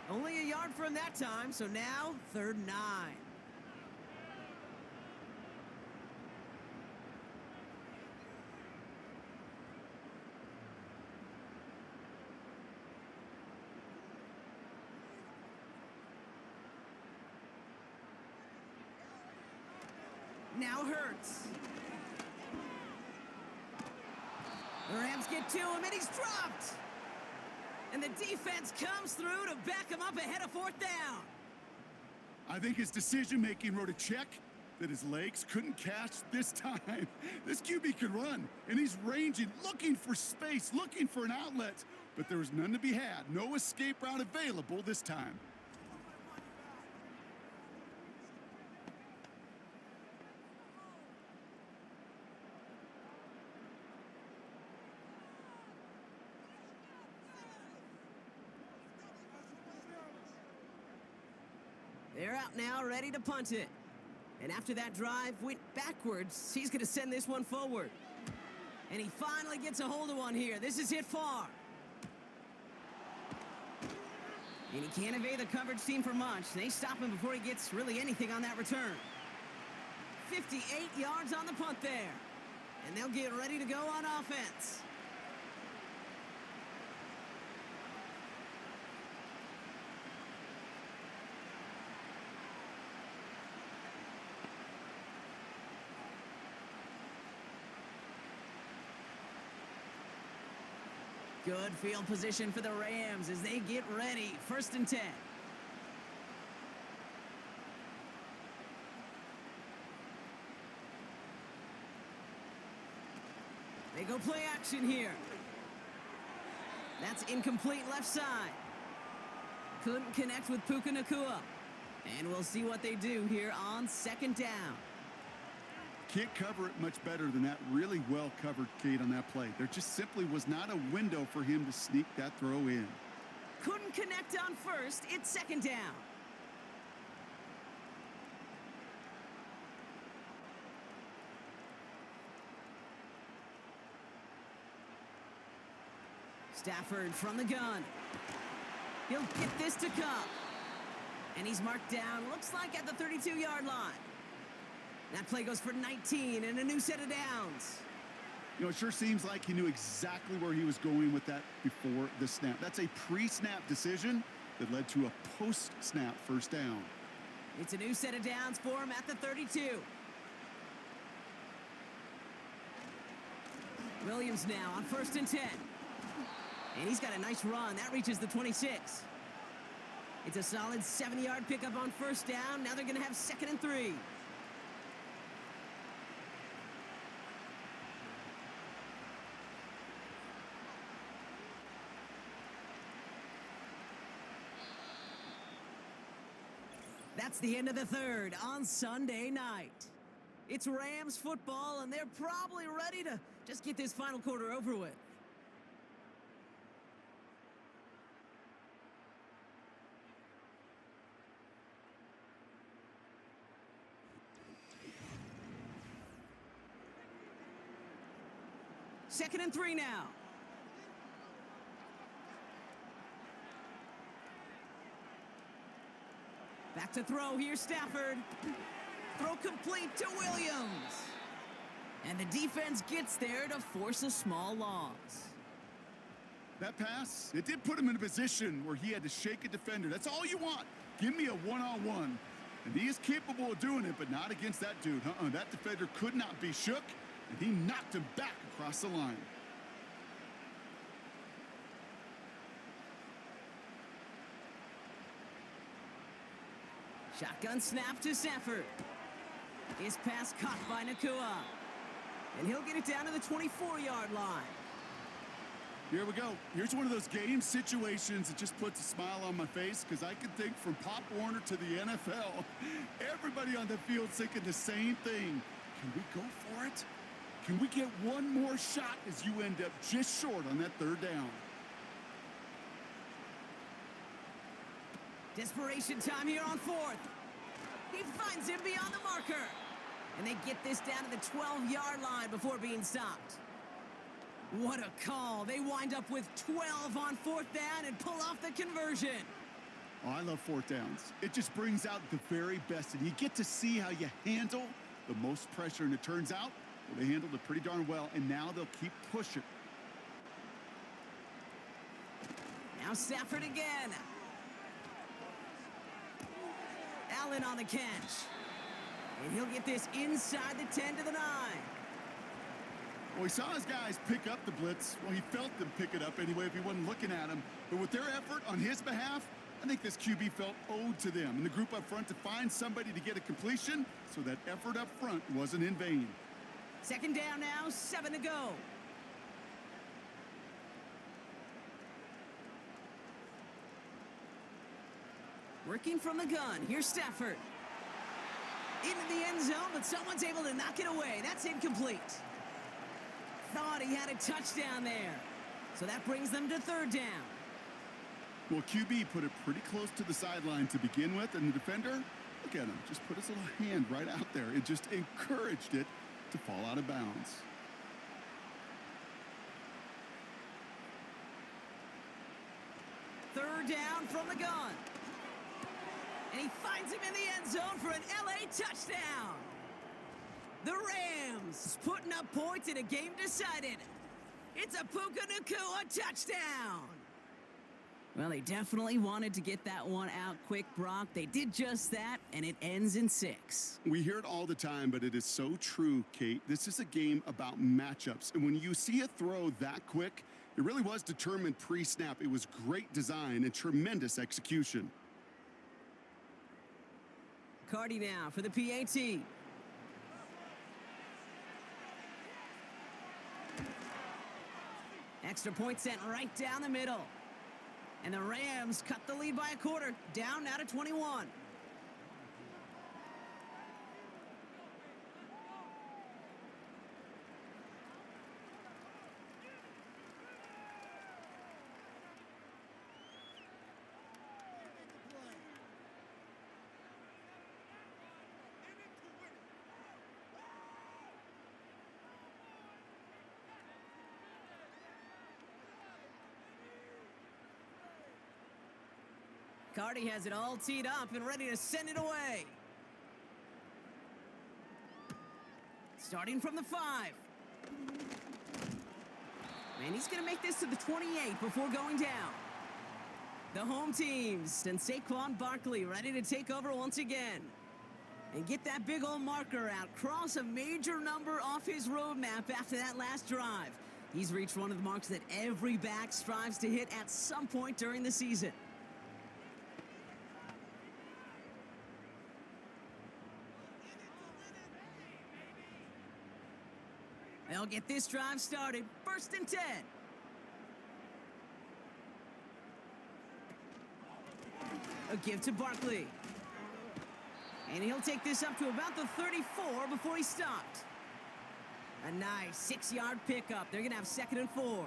[SPEAKER 2] Only a yard from that time, so now 3rd and 9. Now Hurts. The Rams get to him, and he's dropped. And the defense comes through to back him up ahead of 4th down.
[SPEAKER 3] I think his decision-making wrote a check that his legs couldn't catch this time. This QB can run, and he's ranging, looking for space, looking for an outlet. But there was none to be had. No escape route available this time.
[SPEAKER 2] They're out now, ready to punt it. And after that drive went backwards, he's going to send this one forward. And he finally gets a hold of one here. This is hit far. And he can't evade the coverage team for much. They stop him before he gets really anything on that return. 58 yards on the punt there. And they'll get ready to go on offense. Good field position for the Rams as they get ready. 1st and 10. They go play action here. That's incomplete left side. Couldn't connect with Puka Nacua. And we'll see what they do here on 2nd down.
[SPEAKER 3] Can't cover it much better than that. Really well covered, Kate, on that play. There just simply was not a window for him to sneak that throw in.
[SPEAKER 2] Couldn't connect on 1st. It's 2nd down. Stafford from the gun. He'll get this to Cup. And he's marked down, looks like at the 32-yard line. That play goes for 19 and a new set of downs.
[SPEAKER 3] You know, it sure seems like he knew exactly where he was going with that before the snap. That's a pre-snap decision that led to a post-snap 1st down.
[SPEAKER 2] It's a new set of downs for him at the 32. Williams now on 1st and 10. And he's got a nice run. That reaches the 26. It's a solid 70-yard pickup on 1st down. Now they're going to have 2nd and 3. That's the end of the 3rd on Sunday night. It's Rams football, and they're probably ready to just get this final quarter over with. Second and 3 now. Back to throw. Here's Stafford. Throw complete to Williams. And the defense gets there to force a small loss.
[SPEAKER 3] That pass, it did put him in a position where he had to shake a defender. That's all you want. Give me a one-on-one. And he is capable of doing it, but not against that dude. That defender could not be shook, and he knocked him back across the line.
[SPEAKER 2] Shotgun snap to Stafford. His pass caught by Nacua. And he'll get it down to the 24-yard line.
[SPEAKER 3] Here we go. Here's one of those game situations that just puts a smile on my face because I can think from Pop Warner to the NFL. Everybody on the field thinking the same thing. Can we go for it? Can we get one more shot as you end up just short on that third down?
[SPEAKER 2] Desperation time here on fourth. He finds him beyond the marker. And they get this down to the 12-yard line before being stopped. What a call. They wind up with 12 on fourth down and pull off the conversion.
[SPEAKER 3] Oh, I love fourth downs. It just brings out the very best, and you get to see how you handle the most pressure, and it turns out well, they handled it pretty darn well, and now they'll keep pushing.
[SPEAKER 2] Now Stafford again. Allen on the catch. And he'll get this inside the 10 to the 9.
[SPEAKER 3] Well, he saw his guys pick up the blitz. Well, he felt them pick it up anyway if he wasn't looking at him. But with their effort on his behalf, I think this QB felt owed to them and the group up front to find somebody to get a completion so that effort up front wasn't in vain.
[SPEAKER 2] Second down now, 7 to go. Working from the gun, here's Stafford. Into the end zone, but someone's able to knock it away. That's incomplete. Thought he had a touchdown there. So that brings them to third down.
[SPEAKER 3] Well, QB put it pretty close to the sideline to begin with, and the defender, look at him, just put his little hand right out there. It just encouraged it to fall out of bounds.
[SPEAKER 2] Third down from the gun. And he finds him in the end zone for an LA touchdown. The Rams putting up points in a game decided. It's a Puka Nacua touchdown. Well, they definitely wanted to get that one out quick, Brock. They did just that, and it ends in 6.
[SPEAKER 3] We hear it all the time, but it is so true, Kate. This is a game about matchups. And when you see a throw that quick, it really was determined pre-snap. It was great design and tremendous execution.
[SPEAKER 2] Cardi now for the PAT. Extra point sent right down the middle. And the Rams cut the lead by a quarter, down now to 21. Cardi has it all teed up and ready to send it away. Starting from the 5. And he's going to make this to the 28 before going down. The home teams and Saquon Barkley ready to take over once again. And get that big old marker out. Cross a major number off his roadmap after that last drive. He's reached one of the marks that every back strives to hit at some point during the season. They'll get this drive started. 1st and 10. A give to Barkley. And he'll take this up to about the 34 before he's stopped. A nice 6-yard pickup. They're going to have 2nd and 4.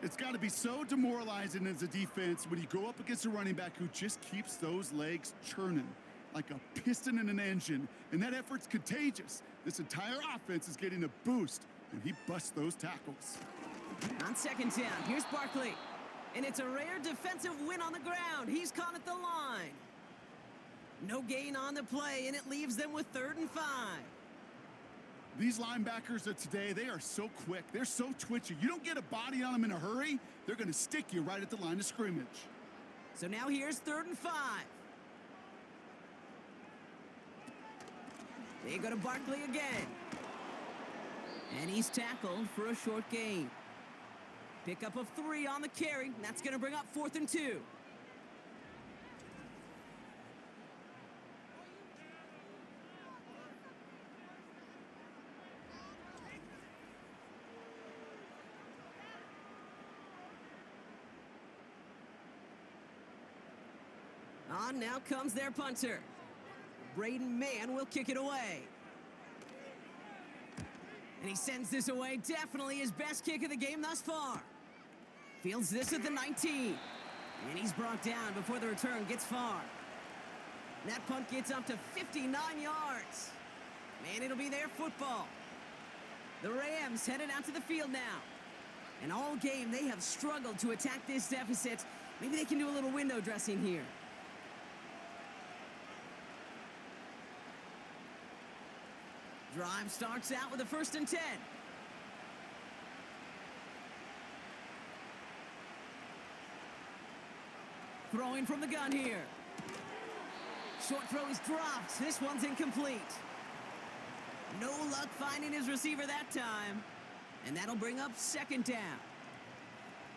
[SPEAKER 3] It's got to be so demoralizing as a defense when you go up against a running back who just keeps those legs churning like a piston in an engine, and that effort's contagious. This entire offense is getting a boost when he busts those tackles.
[SPEAKER 2] On 2nd down, here's Barkley. And it's a rare defensive win on the ground. He's caught at the line. No gain on the play, and it leaves them with 3rd and 5.
[SPEAKER 3] These linebackers of today, they are so quick. They're so twitchy. You don't get a body on them in a hurry, they're going to stick you right at the line of scrimmage.
[SPEAKER 2] So now here's 3rd and 5. They go to Barkley again. And he's tackled for a short gain. Pickup of 3 on the carry. That's going to bring up 4th and 2. On now comes their punter. Braden Mann will kick it away. And he sends this away. Definitely his best kick of the game thus far. Fields this at the 19. And he's brought down before the return gets far. That punt gets up to 59 yards. And it'll be their football. The Rams headed out to the field now. And all game, they have struggled to attack this deficit. Maybe they can do a little window dressing here. Drive starts out with a 1st and 10. Throwing from the gun here. Short throw is dropped. This one's incomplete. No luck finding his receiver that time. And that'll bring up 2nd down.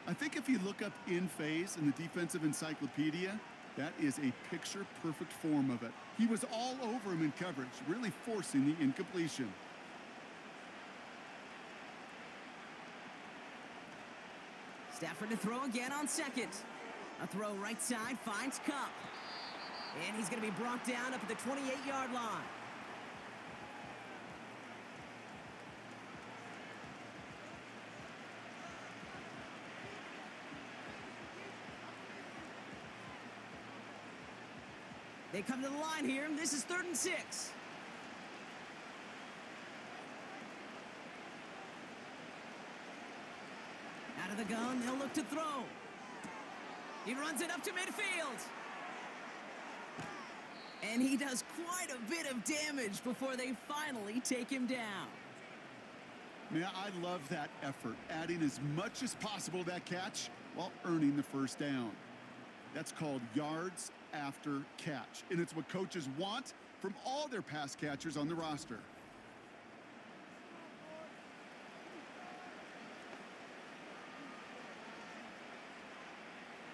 [SPEAKER 3] I think if you look up in phase in the defensive encyclopedia, that is a picture-perfect form of it. He was all over him in coverage, really forcing the incompletion.
[SPEAKER 2] Stafford to throw again on 2nd. A throw right side finds Cup. And he's going to be brought down up at the 28-yard line. They come to the line here. This is 3rd and 6. Out of the gun, they'll look to throw. He runs it up to midfield. And he does quite a bit of damage before they finally take him down.
[SPEAKER 3] Man, I love that effort, adding as much as possible to that catch while earning the 1st down. That's called yards after catch, and it's what coaches want from all their pass catchers on the roster.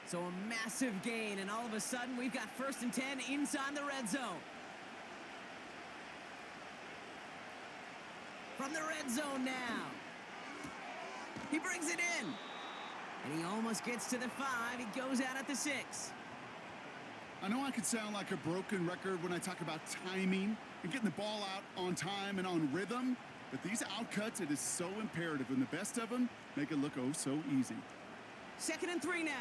[SPEAKER 2] So a massive gain, and all of a sudden we've got 1st and 10 inside the red zone. From the red zone now. He brings it in. And he almost gets to the 5. He goes out at the 6.
[SPEAKER 3] I know I could sound like a broken record when I talk about timing and getting the ball out on time and on rhythm, but these outcuts, it is so imperative, and the best of them make it look oh so easy.
[SPEAKER 2] 2nd and 3 now.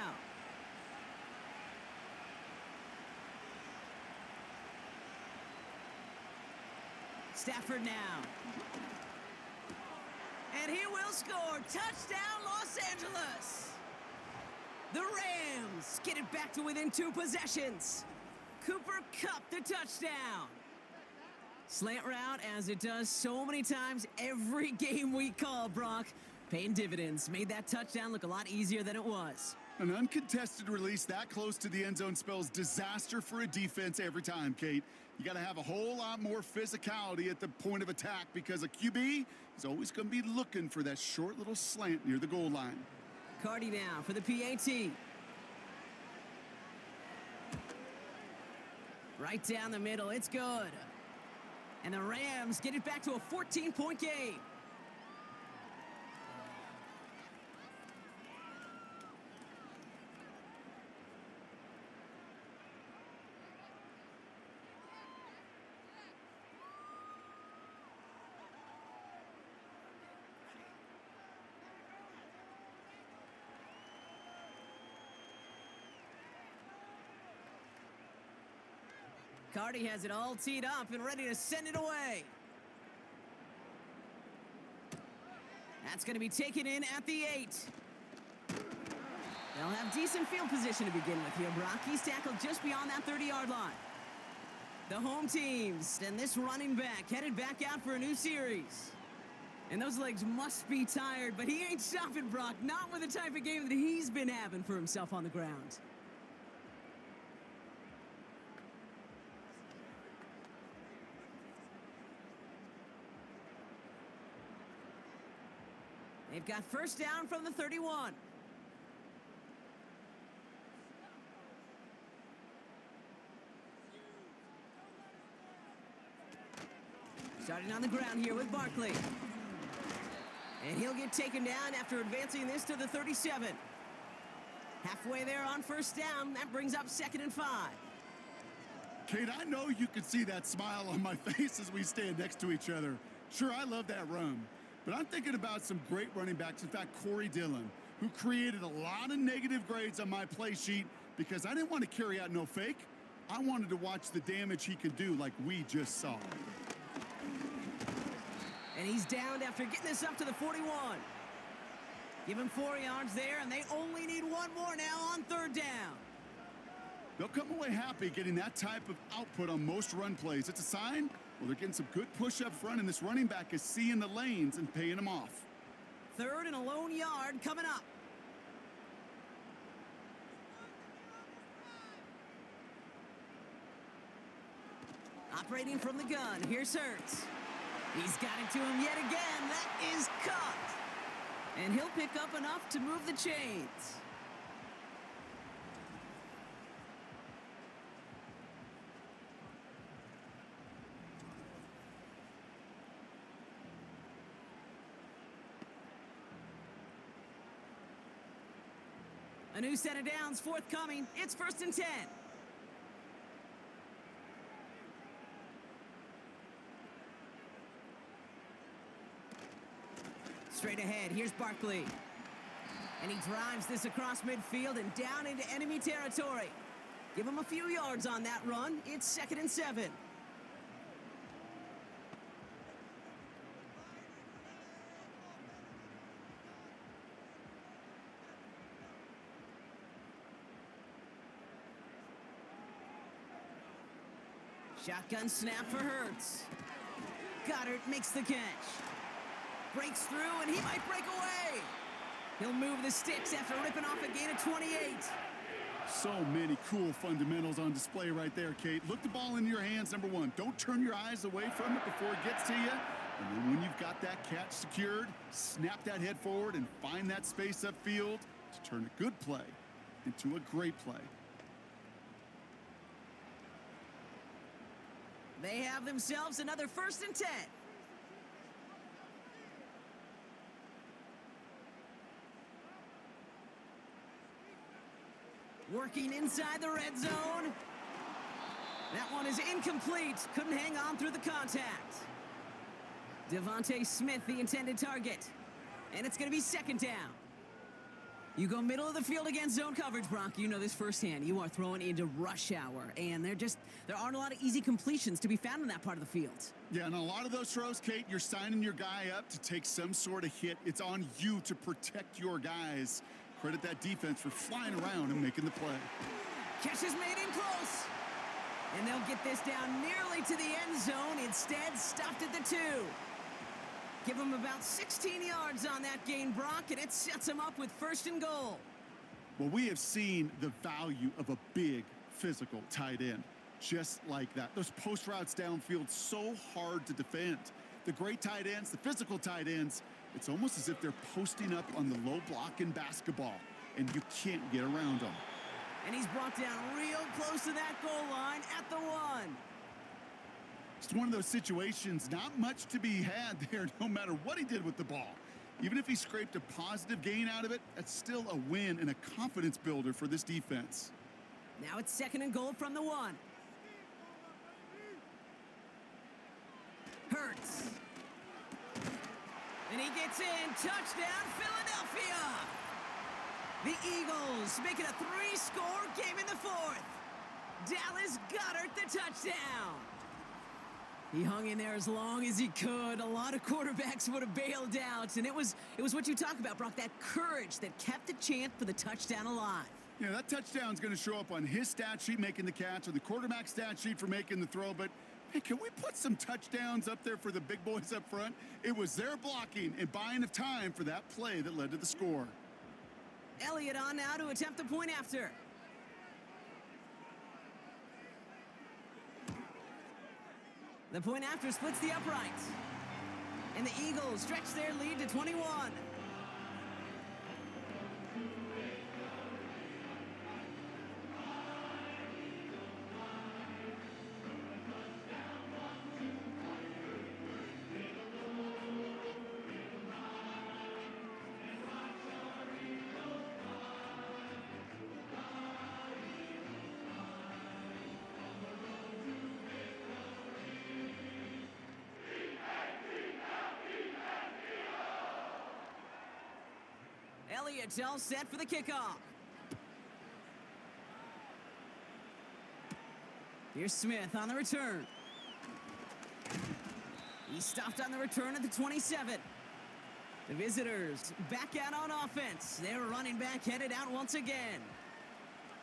[SPEAKER 2] Stafford now. And he will score. Touchdown, Los Angeles. The Rams get it back to within 2 possessions. Cooper Kupp the touchdown. Slant route, as it does so many times every game we call, Brock. Paying dividends. Made that touchdown look a lot easier than it was.
[SPEAKER 3] An uncontested release that close to the end zone spells disaster for a defense every time, Kate. You got to have a whole lot more physicality at the point of attack because a QB is always going to be looking for that short little slant near the goal line.
[SPEAKER 2] Cardi now for the PAT. Right down the middle. It's good. And the Rams get it back to a 14-point game. Cardi has it all teed up and ready to send it away. That's going to be taken in at the 8. They'll have decent field position to begin with here, Brock. He's tackled just beyond that 30-yard line. The home teams and this running back headed back out for a new series. And those legs must be tired, but he ain't stopping, Brock. Not with the type of game that he's been having for himself on the ground. They've got 1st down from the 31. Starting on the ground here with Barkley. And he'll get taken down after advancing this to the 37. Halfway there on 1st down. That brings up 2nd and 5.
[SPEAKER 3] Kate, I know you can see that smile on my face as we stand next to each other. Sure, I love that run. But I'm thinking about some great running backs. In fact, Corey Dillon, who created a lot of negative grades on my play sheet because I didn't want to carry out no fake. I wanted to watch the damage he could do like we just saw.
[SPEAKER 2] And he's downed after getting this up to the 41. Give him 4 yards there, and they only need one more now on third down.
[SPEAKER 3] They'll come away happy getting that type of output on most run plays. It's a sign, well, they're getting some good push up front, and this running back is seeing the lanes and paying them off.
[SPEAKER 2] Third and a lone yard coming up. Operating from the gun, here's Hurts. He's got it to him yet again. That is caught. And he'll pick up enough to move the chains. A new set of downs forthcoming. It's 1st and 10. Straight ahead, here's Barkley. And he drives this across midfield and down into enemy territory. Give him a few yards on that run. It's 2nd and 7. Shotgun snap for Hurts. Goddard makes the catch. Breaks through, and he might break away. He'll move the sticks after ripping off a gain of 28.
[SPEAKER 3] So many cool fundamentals on display right there, Kate. Look the ball in your hands, number one. Don't turn your eyes away from it before it gets to you. And then when you've got that catch secured, snap that head forward and find that space upfield to turn a good play into a great play.
[SPEAKER 2] They have themselves another 1st and 10. Working inside the red zone. That one is incomplete. Couldn't hang on through the contact. Devontae Smith, the intended target. And it's going to be 2nd down. You go middle of the field against zone coverage, Brock. You know this firsthand. You are throwing into rush hour. And there aren't a lot of easy completions to be found in that part of the field.
[SPEAKER 3] Yeah, and a lot of those throws, Kate, you're signing your guy up to take some sort of hit. It's on you to protect your guys. Credit that defense for flying around and making the play.
[SPEAKER 2] Catch is made in close. And they'll get this down nearly to the end zone. Instead, stopped at the 2. Give them about 16 yards on that gain, Brock, and it sets them up with 1st and goal.
[SPEAKER 3] Well, we have seen the value of a big, physical tight end. Just like that. Those post routes downfield, so hard to defend. The great tight ends, the physical tight ends, it's almost as if they're posting up on the low block in basketball, and you can't get around them.
[SPEAKER 2] And he's brought down real close to that goal line at the 1.
[SPEAKER 3] It's one of those situations, not much to be had there, no matter what he did with the ball. Even if he scraped a positive gain out of it, that's still a win and a confidence builder for this defense.
[SPEAKER 2] Now it's 2nd and goal from the 1. Hurts. And he gets in. Touchdown, Philadelphia. The Eagles make it a 3-score game in the 4th. Dallas Goedert the touchdown. He hung in there as long as he could. A lot of quarterbacks would have bailed out. And it was what you talk about, Brock, that courage that kept the chance for the touchdown alive.
[SPEAKER 3] Yeah, that touchdown's going to show up on his stat sheet making the catch or the quarterback stat sheet for making the throw. But, hey, can we put some touchdowns up there for the big boys up front? It was their blocking and buying of time for that play that led to the score.
[SPEAKER 2] Elliott on now to attempt the point after. The point after splits the uprights. And the Eagles stretch their lead to 21. Elliott's all set for the kickoff. Here's Smith on the return. He's stopped on the return at the 27. The visitors back out on offense. Their running back headed out once again.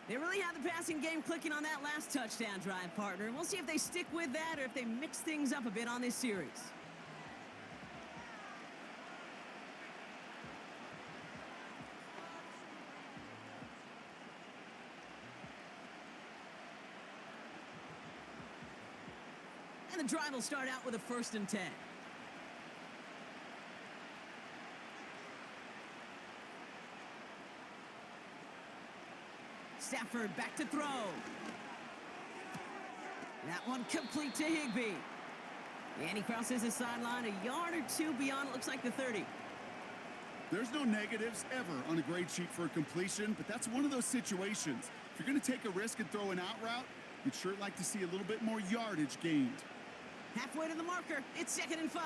[SPEAKER 2] They really had the passing game clicking on that last touchdown drive, partner. We'll see if they stick with that or if they mix things up a bit on this series. And the drive will start out with a 1st and 10. Stafford back to throw. That one complete to Higbee. And he crosses the sideline a yard or two beyond, it looks like the 30.
[SPEAKER 3] There's no negatives ever on a grade sheet for a completion, but that's one of those situations. If you're going to take a risk and throw an out route, you'd sure like to see a little bit more yardage gained.
[SPEAKER 2] Halfway to the marker, it's 2nd and 5.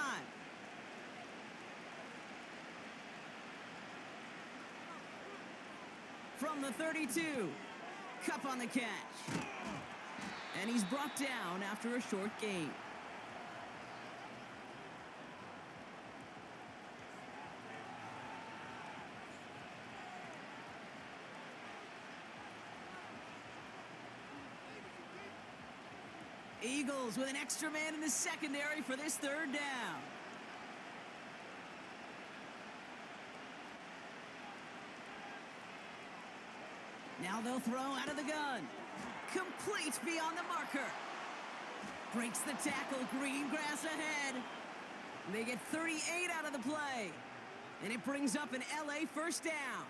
[SPEAKER 2] From the 32, Cup on the catch. And he's brought down after a short gain. Eagles with an extra man in the secondary for this 3rd down. Now they'll throw out of the gun. Complete beyond the marker. Breaks the tackle, green grass ahead. They get 38 out of the play. And it brings up an LA 1st down.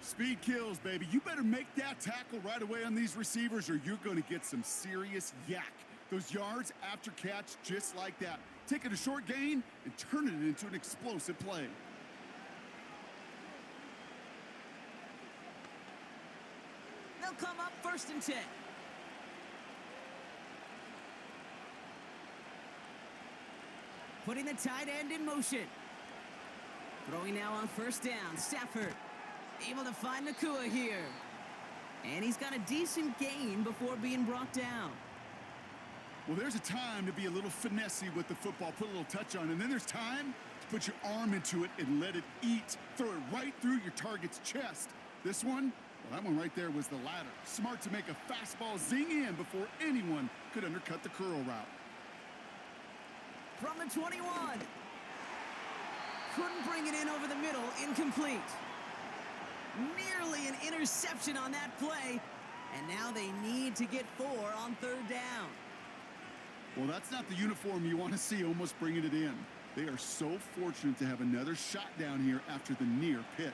[SPEAKER 3] Speed kills, baby. You better make that tackle right away on these receivers or you're going to get some serious yak. Those yards after catch just like that. Take it a short gain and turn it into an explosive play.
[SPEAKER 2] They'll come up 1st and 10. Putting the tight end in motion. Throwing now on 1st down. Stafford able to find Nakua here. And he's got a decent gain before being brought down.
[SPEAKER 3] Well, there's a time to be a little finessey with the football, put a little touch on, and then there's time to put your arm into it and let it eat. Throw it right through your target's chest. This one, well, that one right there was the latter. Smart to make a fastball zing in before anyone could undercut the curl route.
[SPEAKER 2] From the 21. Couldn't bring it in over the middle, incomplete. Nearly an interception on that play, and now they need to get 4 on 3rd down.
[SPEAKER 3] Well, that's not the uniform you want to see almost bringing it in. They are so fortunate to have another shot down here after the near pick.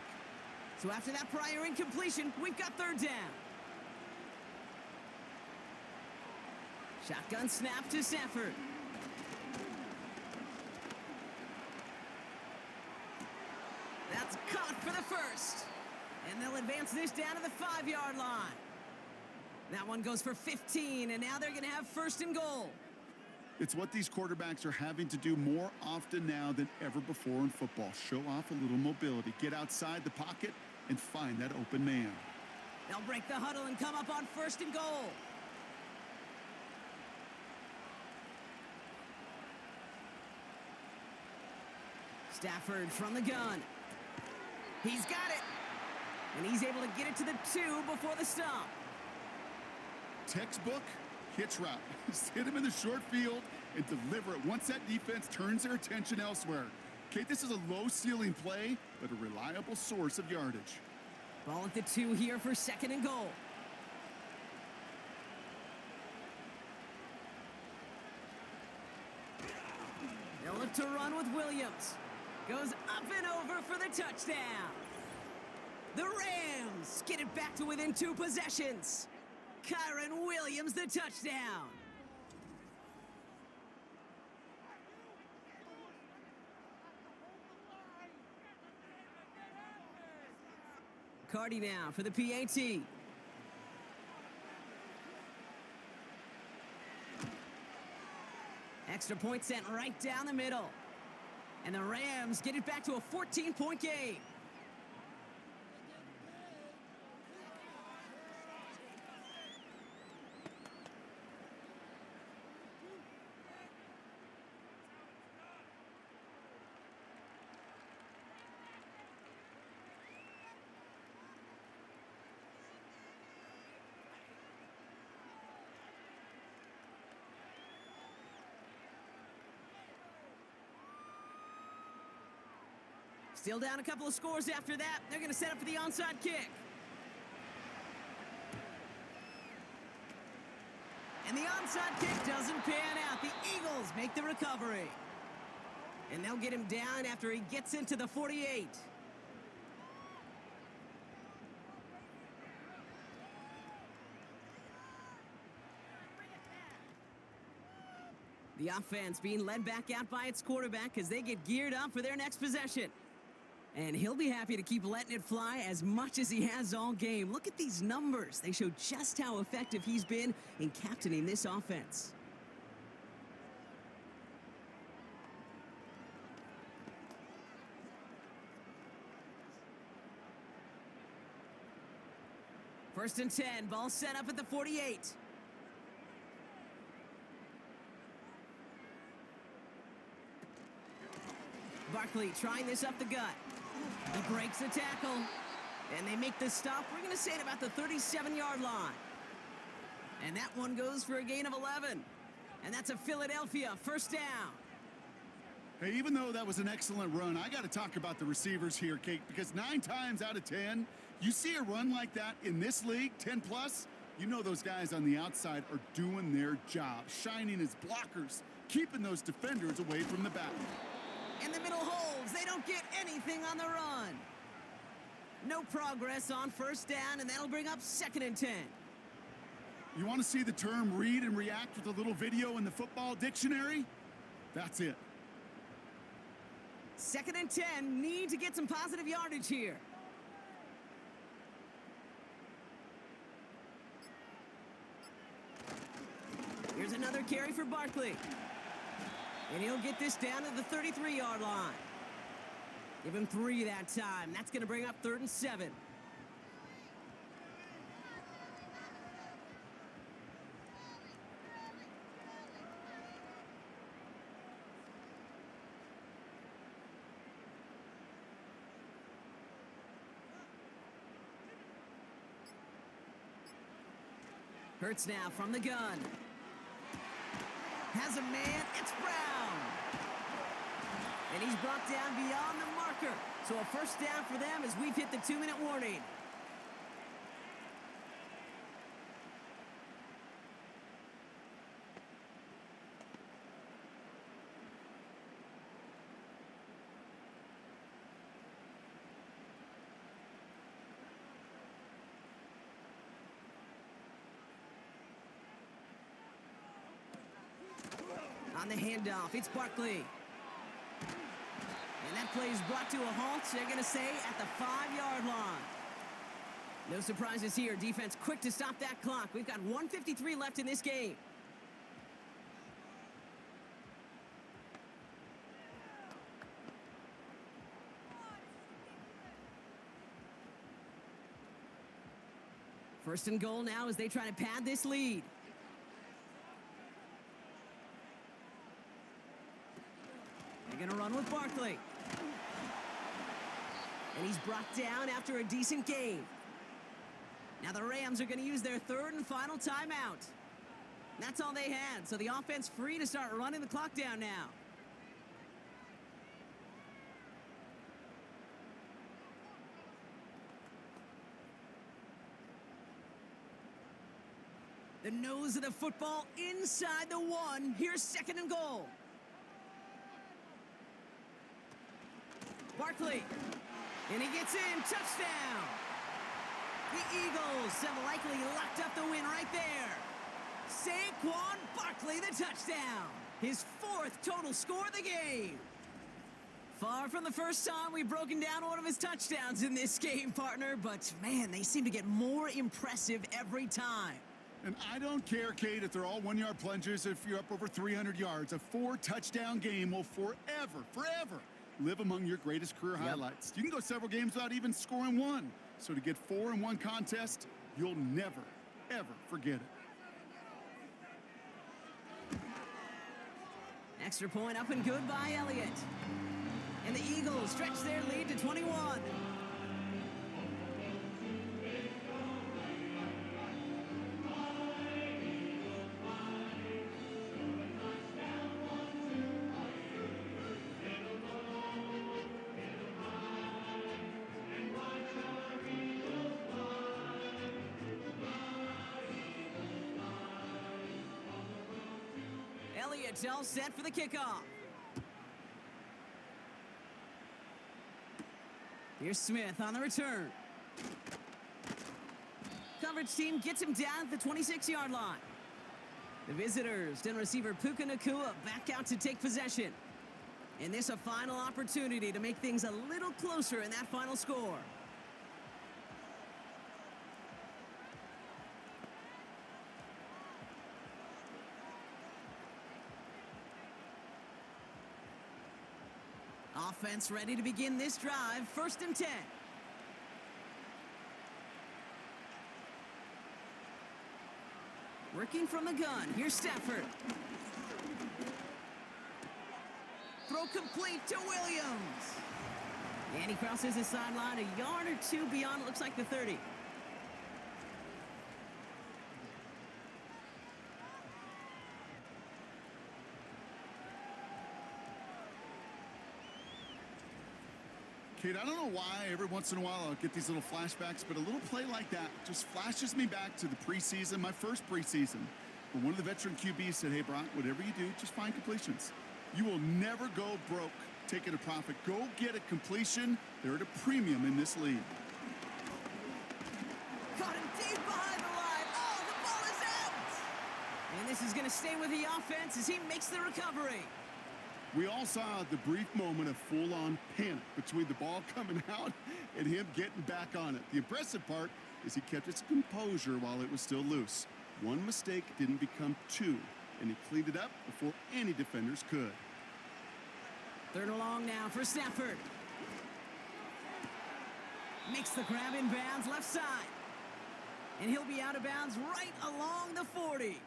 [SPEAKER 2] So after that prior incompletion, we've got 3rd down. Shotgun snap to Stafford. That's caught for the 1st. And they'll advance this down to the 5-yard line. That one goes for 15, and now they're going to have 1st and goal.
[SPEAKER 3] It's what these quarterbacks are having to do more often now than ever before in football. Show off a little mobility, get outside the pocket, and find that open man.
[SPEAKER 2] They'll break the huddle and come up on 1st and goal. Stafford from the gun. He's got it. And he's able to get it to the 2 before the stop.
[SPEAKER 3] Textbook hitch route. Just hit him in the short field and deliver it once that defense turns their attention elsewhere. Okay, this is a low ceiling play, but a reliable source of yardage.
[SPEAKER 2] Ball at the 2 here for 2nd and goal. They'll look to run with Williams. Goes up and over for the touchdown. The Rams get it back to within 2 possessions. Kyron Williams, the touchdown. Cardi now for the PAT. Extra point sent right down the middle. And the Rams get it back to a 14-point game. Still down a couple of scores after that. They're going to set up for the onside kick. And the onside kick doesn't pan out. The Eagles make the recovery. And they'll get him down after he gets into the 48. The offense being led back out by its quarterback as they get geared up for their next possession. And he'll be happy to keep letting it fly as much as he has all game. Look at these numbers. They show just how effective he's been in captaining this offense. First and 10, ball set up at the 48. Barkley trying this up the gut. He breaks the tackle, and they make the stop. We're going to say it about the 37-yard line. And that one goes for a gain of 11. And that's a Philadelphia first down.
[SPEAKER 3] Hey, even though that was an excellent run, I got to talk about the receivers here, Kate, because 9 times out of 10, you see a run like that in this league, 10+, you know those guys on the outside are doing their job, shining as blockers, keeping those defenders away from the back.
[SPEAKER 2] And the middle holds. They don't get anything on the run. No progress on first down, and that'll bring up second and 10.
[SPEAKER 3] You want to see the term read and react with a little video in the football dictionary? That's it.
[SPEAKER 2] Second and 10, need to get some positive yardage here. Here's another carry for Barkley. And he'll get this down to the 33-yard line. Give him 3 that time. That's going to bring up 3rd and 7. Hurts now from the gun. Has a man, it's Brown. And he's brought down beyond the marker. So a first down for them as we've hit the 2-minute warning. On the handoff, it's Barkley. And that play is brought to a halt, they're going to say, at the 5-yard line. No surprises here. Defense quick to stop that clock. We've got 1:53 left in this game. First and goal now as they try to pad this lead. They're going to run with Barkley. And he's brought down after a decent game. Now the Rams are going to use their 3rd and final timeout. That's all they had, so the offense free to start running the clock down now. The nose of the football inside the 1. Here's 2nd and goal. Barkley, and he gets in, touchdown. The Eagles have likely locked up the win right there. Saquon Barkley, the touchdown. His 4th total score of the game. Far from the first time we've broken down one of his touchdowns in this game, partner, but man, they seem to get more impressive every time.
[SPEAKER 3] And I don't care, Kate, if they're all 1-yard plungers, if you're up over 300 yards. A 4-touchdown game will forever live among your greatest career highlights. You can go several games without even scoring 1. So to get 4 in one contest, you'll never, ever forget it.
[SPEAKER 2] Extra point up and good by Elliott. And the Eagles stretch their lead to 21. Elliott all set for the kickoff. Here's Smith on the return. Coverage team gets him down at the 26-yard line. The visitors and receiver Puka Nacua back out to take possession. And this a final opportunity to make things a little closer in that final score. Offense ready to begin this drive. 1st and 10. Working from the gun. Here's Stafford. Throw complete to Williams. And he crosses his sideline a yard or two beyond, it looks like the 30.
[SPEAKER 3] Kate, I don't know why every once in a while I'll get these little flashbacks, but a little play like that just flashes me back to the preseason, my first preseason, where one of the veteran QBs said, hey, Brock, whatever you do, just find completions. You will never go broke taking a profit. Go get a completion. They're at a premium in this league.
[SPEAKER 2] Caught him deep behind the line. Oh, the ball is out! And this is going to stay with the offense as he makes the recovery.
[SPEAKER 3] We all saw the brief moment of full-on panic between the ball coming out and him getting back on it. The impressive part is he kept his composure while it was still loose. One mistake didn't become two, and he cleaned it up before any defenders could.
[SPEAKER 2] 3rd and long now for Stafford. Makes the grab in bounds left side. And he'll be out of bounds right along the 40.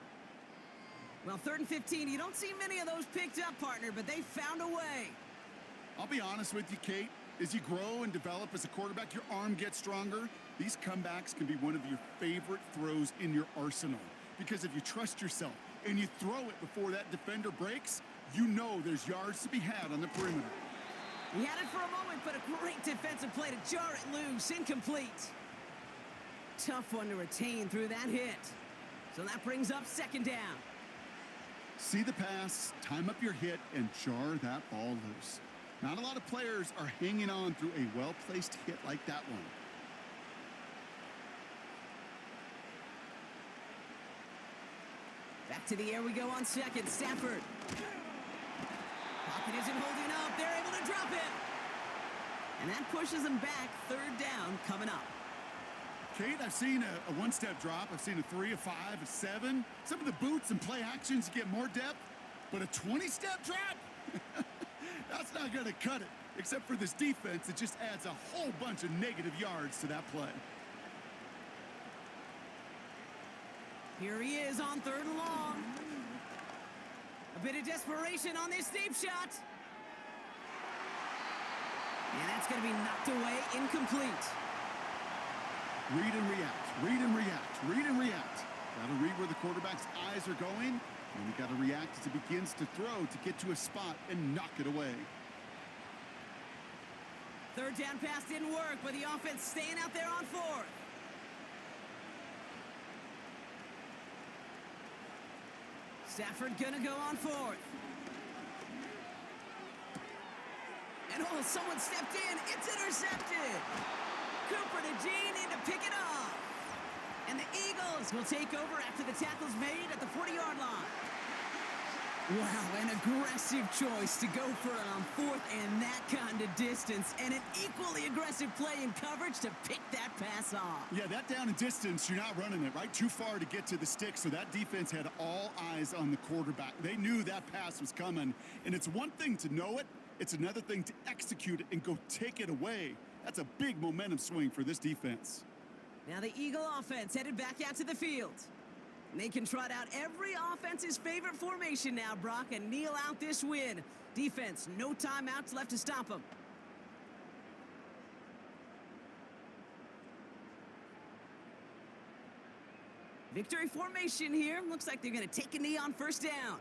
[SPEAKER 2] Well, 3rd and 15, you don't see many of those picked up, partner, but they found a way.
[SPEAKER 3] I'll be honest with you, Kate. As you grow and develop as a quarterback, your arm gets stronger. These comebacks can be one of your favorite throws in your arsenal. Because if you trust yourself and you throw it before that defender breaks, you know there's yards to be had on the perimeter.
[SPEAKER 2] He had it for a moment, but a great defensive play to jar it loose. Incomplete. Tough one to retain through that hit. So that brings up 2nd down.
[SPEAKER 3] See the pass, time up your hit, and jar that ball loose. Not a lot of players are hanging on through a well-placed hit like that one.
[SPEAKER 2] Back to the air we go on 2nd. Stafford. Pocket isn't holding up. They're able to drop it. And that pushes them back. 3rd down coming up.
[SPEAKER 3] Kate, I've seen a one-step drop. I've seen a 3, a 5, a 7. Some of the boots and play actions get more depth, but a 20-step drop? That's not going to cut it. Except for this defense, it just adds a whole bunch of negative yards to that play.
[SPEAKER 2] Here he is on 3rd and long. A bit of desperation on this deep shot. And that's going to be knocked away, incomplete.
[SPEAKER 3] Read and react, read and react, read and react. Got to read where the quarterback's eyes are going, and you got to react as he begins to throw to get to a spot and knock it away.
[SPEAKER 2] 3rd down pass didn't work, but the offense staying out there on 4th. Stafford gonna go on 4th. And oh, someone stepped in. It's intercepted. Cooper to Jean in to pick it off. And the Eagles will take over after the tackle's made at the 40-yard line. Wow, an aggressive choice to go for it on 4th and that kind of distance. And an equally aggressive play in coverage to pick that pass off.
[SPEAKER 3] Yeah, that down and distance, you're not running it, right? Too far to get to the stick, so that defense had all eyes on the quarterback. They knew that pass was coming. And it's one thing to know it. It's another thing to execute it and go take it away. That's a big momentum swing for this defense.
[SPEAKER 2] Now the Eagle offense headed back out to the field. And they can trot out every offense's favorite formation now, Brock, and kneel out this win. Defense, no timeouts left to stop them. Victory formation here. Looks like they're going to take a knee on 1st down.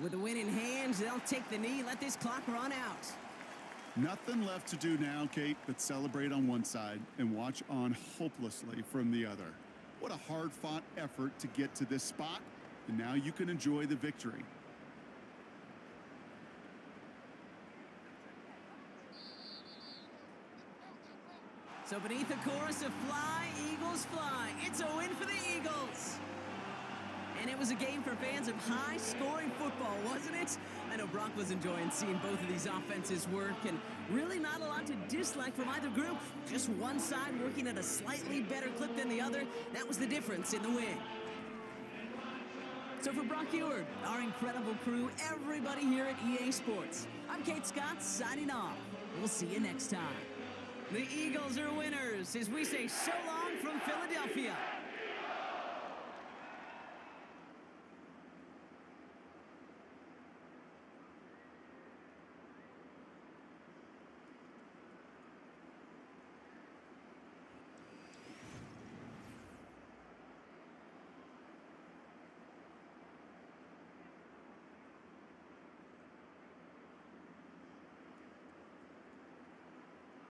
[SPEAKER 2] With the win in hand, they'll take the knee, let this clock run out.
[SPEAKER 3] Nothing left to do now, Kate, but celebrate on one side and watch on hopelessly from the other. What a hard-fought effort to get to this spot, and now you can enjoy the victory.
[SPEAKER 2] So beneath the chorus of Fly, Eagles Fly, it's a win for the Eagles. And it was a game for fans of high-scoring football, wasn't it? I know Brock was enjoying seeing both of these offenses work, and really not a lot to dislike from either group. Just one side working at a slightly better clip than the other. That was the difference in the win. So for Brock Eward, our incredible crew, everybody here at EA Sports, I'm Kate Scott signing off. We'll see you next time. The Eagles are winners as we say so long from Philadelphia.